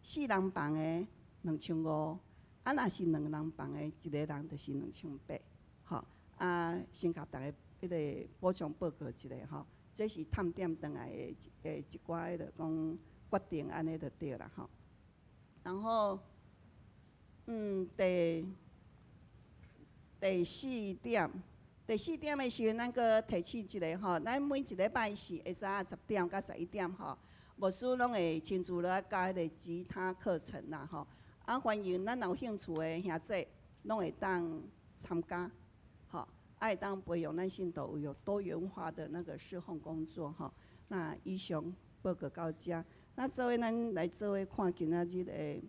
S4: 4人房的2500，啊，若是2人房的，一个人就是2800，吼，啊，先甲大家迄个补充报告一下吼，这是探店转来的一寡迄个讲决定安尼就对啦吼。然后，第4点。第4点的时阵，咱搁提起一个吼，咱每一礼拜是下晝10点到11点吼，牧师拢会亲自来教迄个吉他课程啦吼。啊，欢迎咱有兴趣的兄弟，拢会当参加，吼，会当培养咱信徒有多元化的那个侍奉工作吼。那以上报告到遮，那做伙咱来做伙看今仔日的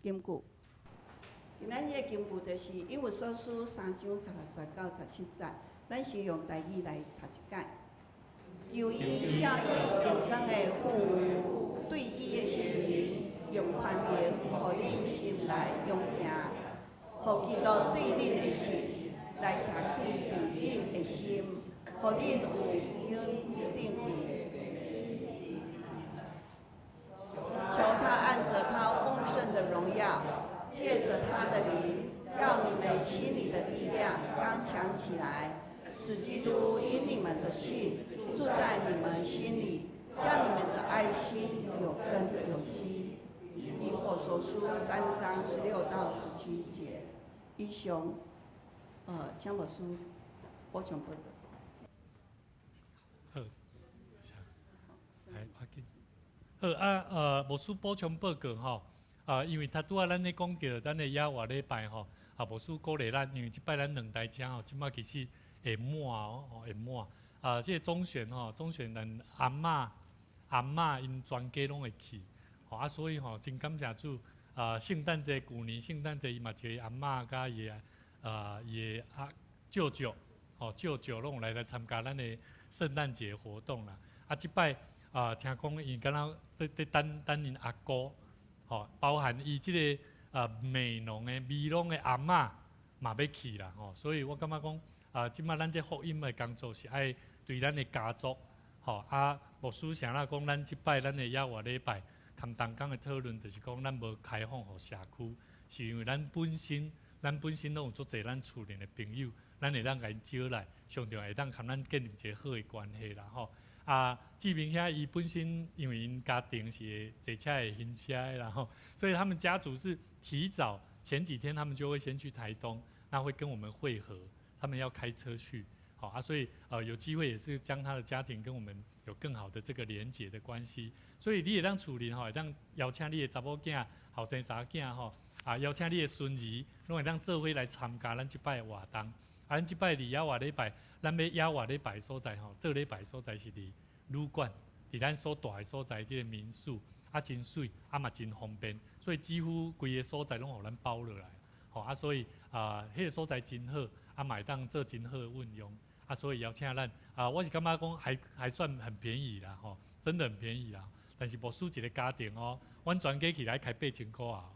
S4: 金句。今仔日的经句就是《以弗所书》3章16节到17节，咱先用台语来读一解。求伊照伊阳光的父对伊的心，用宽容，互恁心内用行，互基督对恁的心来徛起伫恁的心，互恁有稳定的，求他按着他丰盛的荣耀。借着他的灵，叫你们心里的力量刚强起来，使基督因你们的信住在你们心里，叫你们的爱心有根有基。以弗所书3章16到17节。以上，请牧师补充报告。
S3: 好，来，好啊，牧师补充报告吼。因为拄仔咱咧讲到咱的亚活礼拜吼，牧师鼓励咱，因为即摆咱2台车吼，即摆其实会满哦，会满。即个总选吼，总选咱阿嬷因全家拢会去，吼所以吼真感谢主。圣诞节旧年圣诞节伊嘛一个阿嬷甲伊的舅舅，舅舅拢来参加咱的圣诞节活动啦。即摆听讲伊敢若在等因阿姑。包含伊即个美浓的阿嬷嘛要去啦，所以我感觉讲即摆咱这福音的工作是爱对咱的家族，牧师想啦讲，咱即摆咱的亚活礼拜，含同工的讨论就是讲，咱无开放互社区，是因为咱本身拢有足侪咱厝内的朋友，咱会当甲因招来，上重会当含咱建立一个好的关系啦，志明遐伊本身因为因家庭是坐车会行车的啦吼，所以他们家族是提早前几天他们就会先去台东，那会跟我们会合，他们要开车去，好啊，所以有机会也是将他的家庭跟我们有更好的这个连结的关系。所以你也当处理吼，会当邀请你的查某囝、后生查囝吼，邀请你的孙儿，拢会当做伙来参加咱即摆的活动。咱即摆伫亚活礼拜，咱要亚活礼拜所在吼，这礼拜所在是伫旅馆，伫咱所住的所在即个民宿，真水，嘛真方便，所以几乎规个所在拢互咱包落来。吼所以迄个所在真好，嘛会当做真好的运用。所以邀请咱我是感觉讲还算很便宜啦，吼，真的很便宜啦。但是无输一个家庭哦，阮全家起来开8000块啊，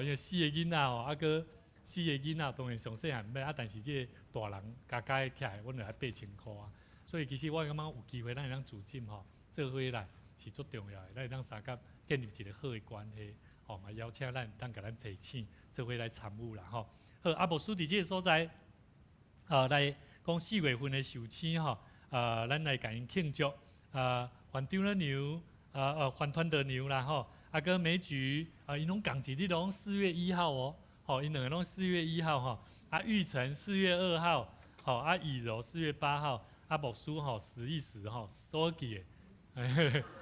S3: 因为4个囡仔吼，个4个囡仔当然上细汉毋要，但是即个大人加起来，阮就还8000块啊。所以其实我感觉有机会咱会当组进吼，做伙来是足重要的，咱会当三甲建立一个好的关系，嘛邀请咱当甲咱提醒，做伙来参与啦吼。好，无输伫即个所在，来。讲4月份的寿星吼，咱来甲因庆祝，范长了牛，范团的牛啦吼，个梅菊，因拢共一日拢4月1号哦，吼，因两个拢4月1号吼，玉成4月2号，吼，以柔4月8号，牧师吼11时吼，所记的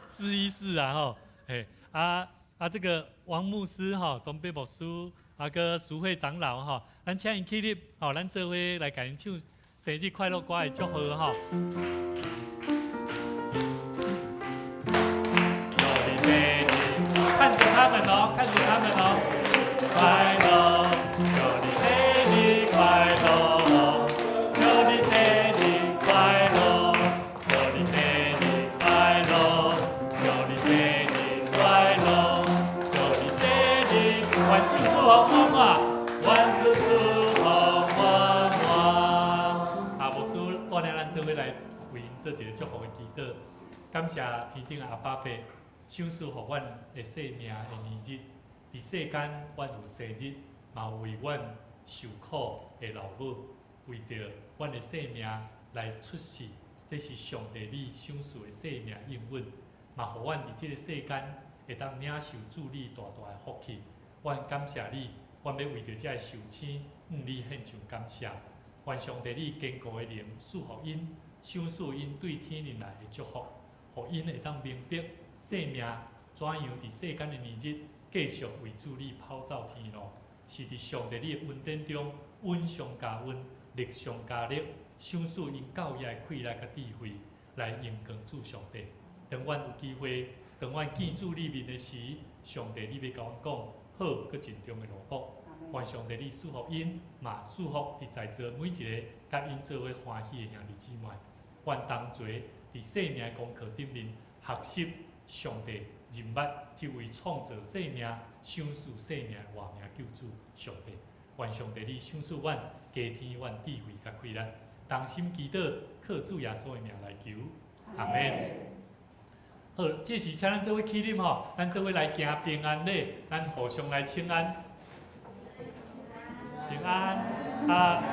S3: ，414啊吼，嘿，这个王牧师吼，总备牧师，个淑慧长老吼，咱请因起立，吼，咱做伙来甲因唱。生日快乐歌的祝贺哈！祝你生日，看着他们哦，看着他们哦，快乐！祝你生日快乐！祝你生日快乐！祝你生日快乐！祝你生日快乐！祝你生日，万事如意啊！万事如意。带领咱做伙来为因做一个祝福的祈祷，感谢天顶的阿爸爸，赏赐予阮的生命的年日，伫世间阮有生日，嘛为阮受苦的老母，为着阮的生命来出世，这是上帝你赏赐的生命应允，嘛予阮伫即个世间会当领受主你大大的福气。阮感谢你，阮要为着这个寿星，你献上感谢。愿上帝你坚固的灵赐予因，赏赐因对天灵来的祝福，予因会当明白生命怎样伫世间的年日，继续为主你跑走天路，是伫上帝你的恩典中，恩上加恩，力上加力，赏赐因教义的气力甲智慧，来荣光主上帝。当阮有机会，当阮见主你面的时，上帝你要甲阮讲好，佮尽忠的路途。愿上帝你赐福因，嘛赐福伫在座每一个甲因做伙欢喜的兄弟姊妹。愿同齐伫生命功课顶面学习上帝认捌即位创造生命、赏赐生命的活命救主上帝。愿上帝你赏赐阮加添阮智慧甲气力，同心祈祷，靠主耶稣的名来求，阿门。好，这时请咱做伙起立吼，咱做伙来行平安礼，咱互相来请安。平安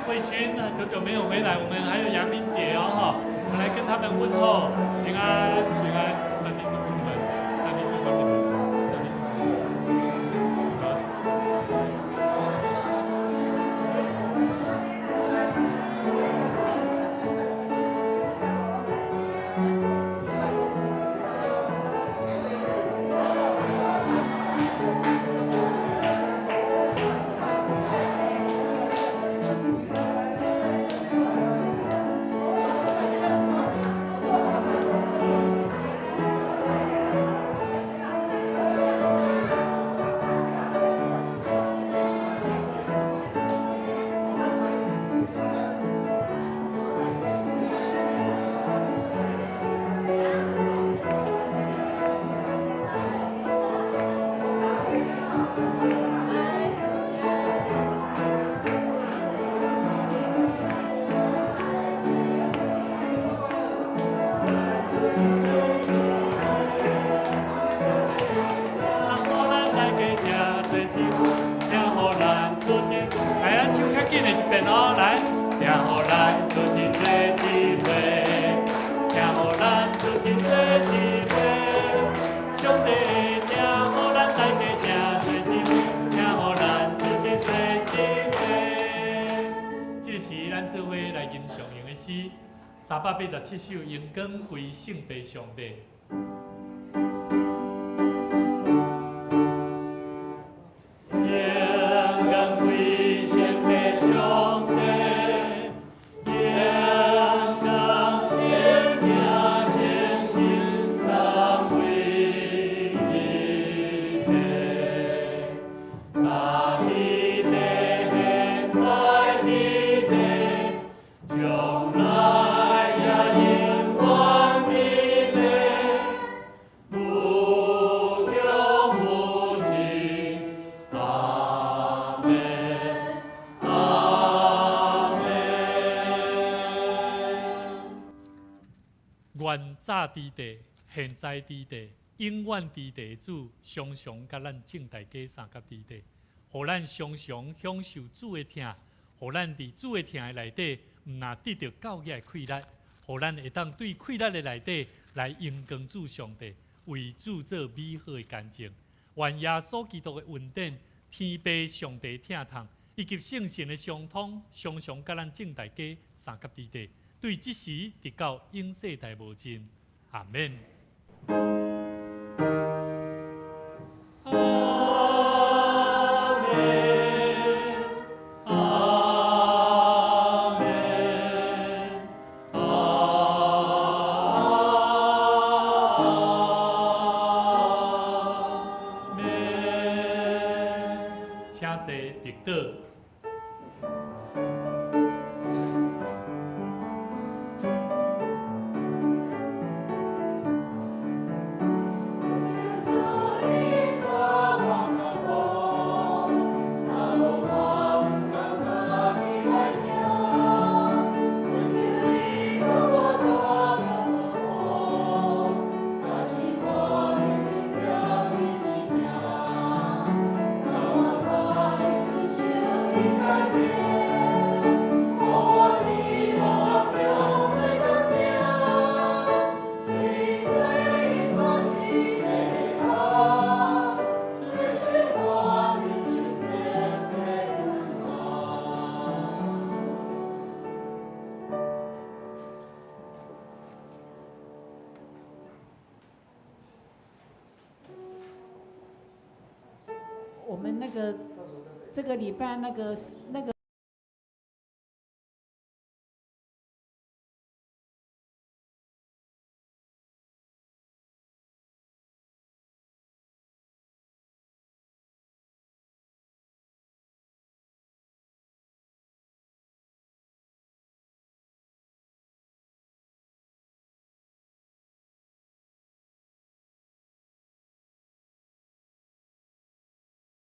S3: 慧君久久没有回来，我们还有杨明姐哦哈，我们来跟他们问候，平安平安，上帝祝福你们，上帝祝福你们，上帝祝福你们。来吟上用的诗，387首，荣光归圣地上帝。原早之地，现在之地，永远之地主，常常甲咱正大家三甲之地，互咱常常享受主的疼，互咱伫主的疼的内底，毋但得到教义的快乐，互咱会当对快乐的内底来荣光主上帝，为主做美好的干净。愿耶稣基督的恩典、天父上帝疼痛，以及圣神的相通，常常甲咱正大家三甲之地。对即时直到永世代无尽，阿免。请坐立倒。
S7: 我们这个礼拜那个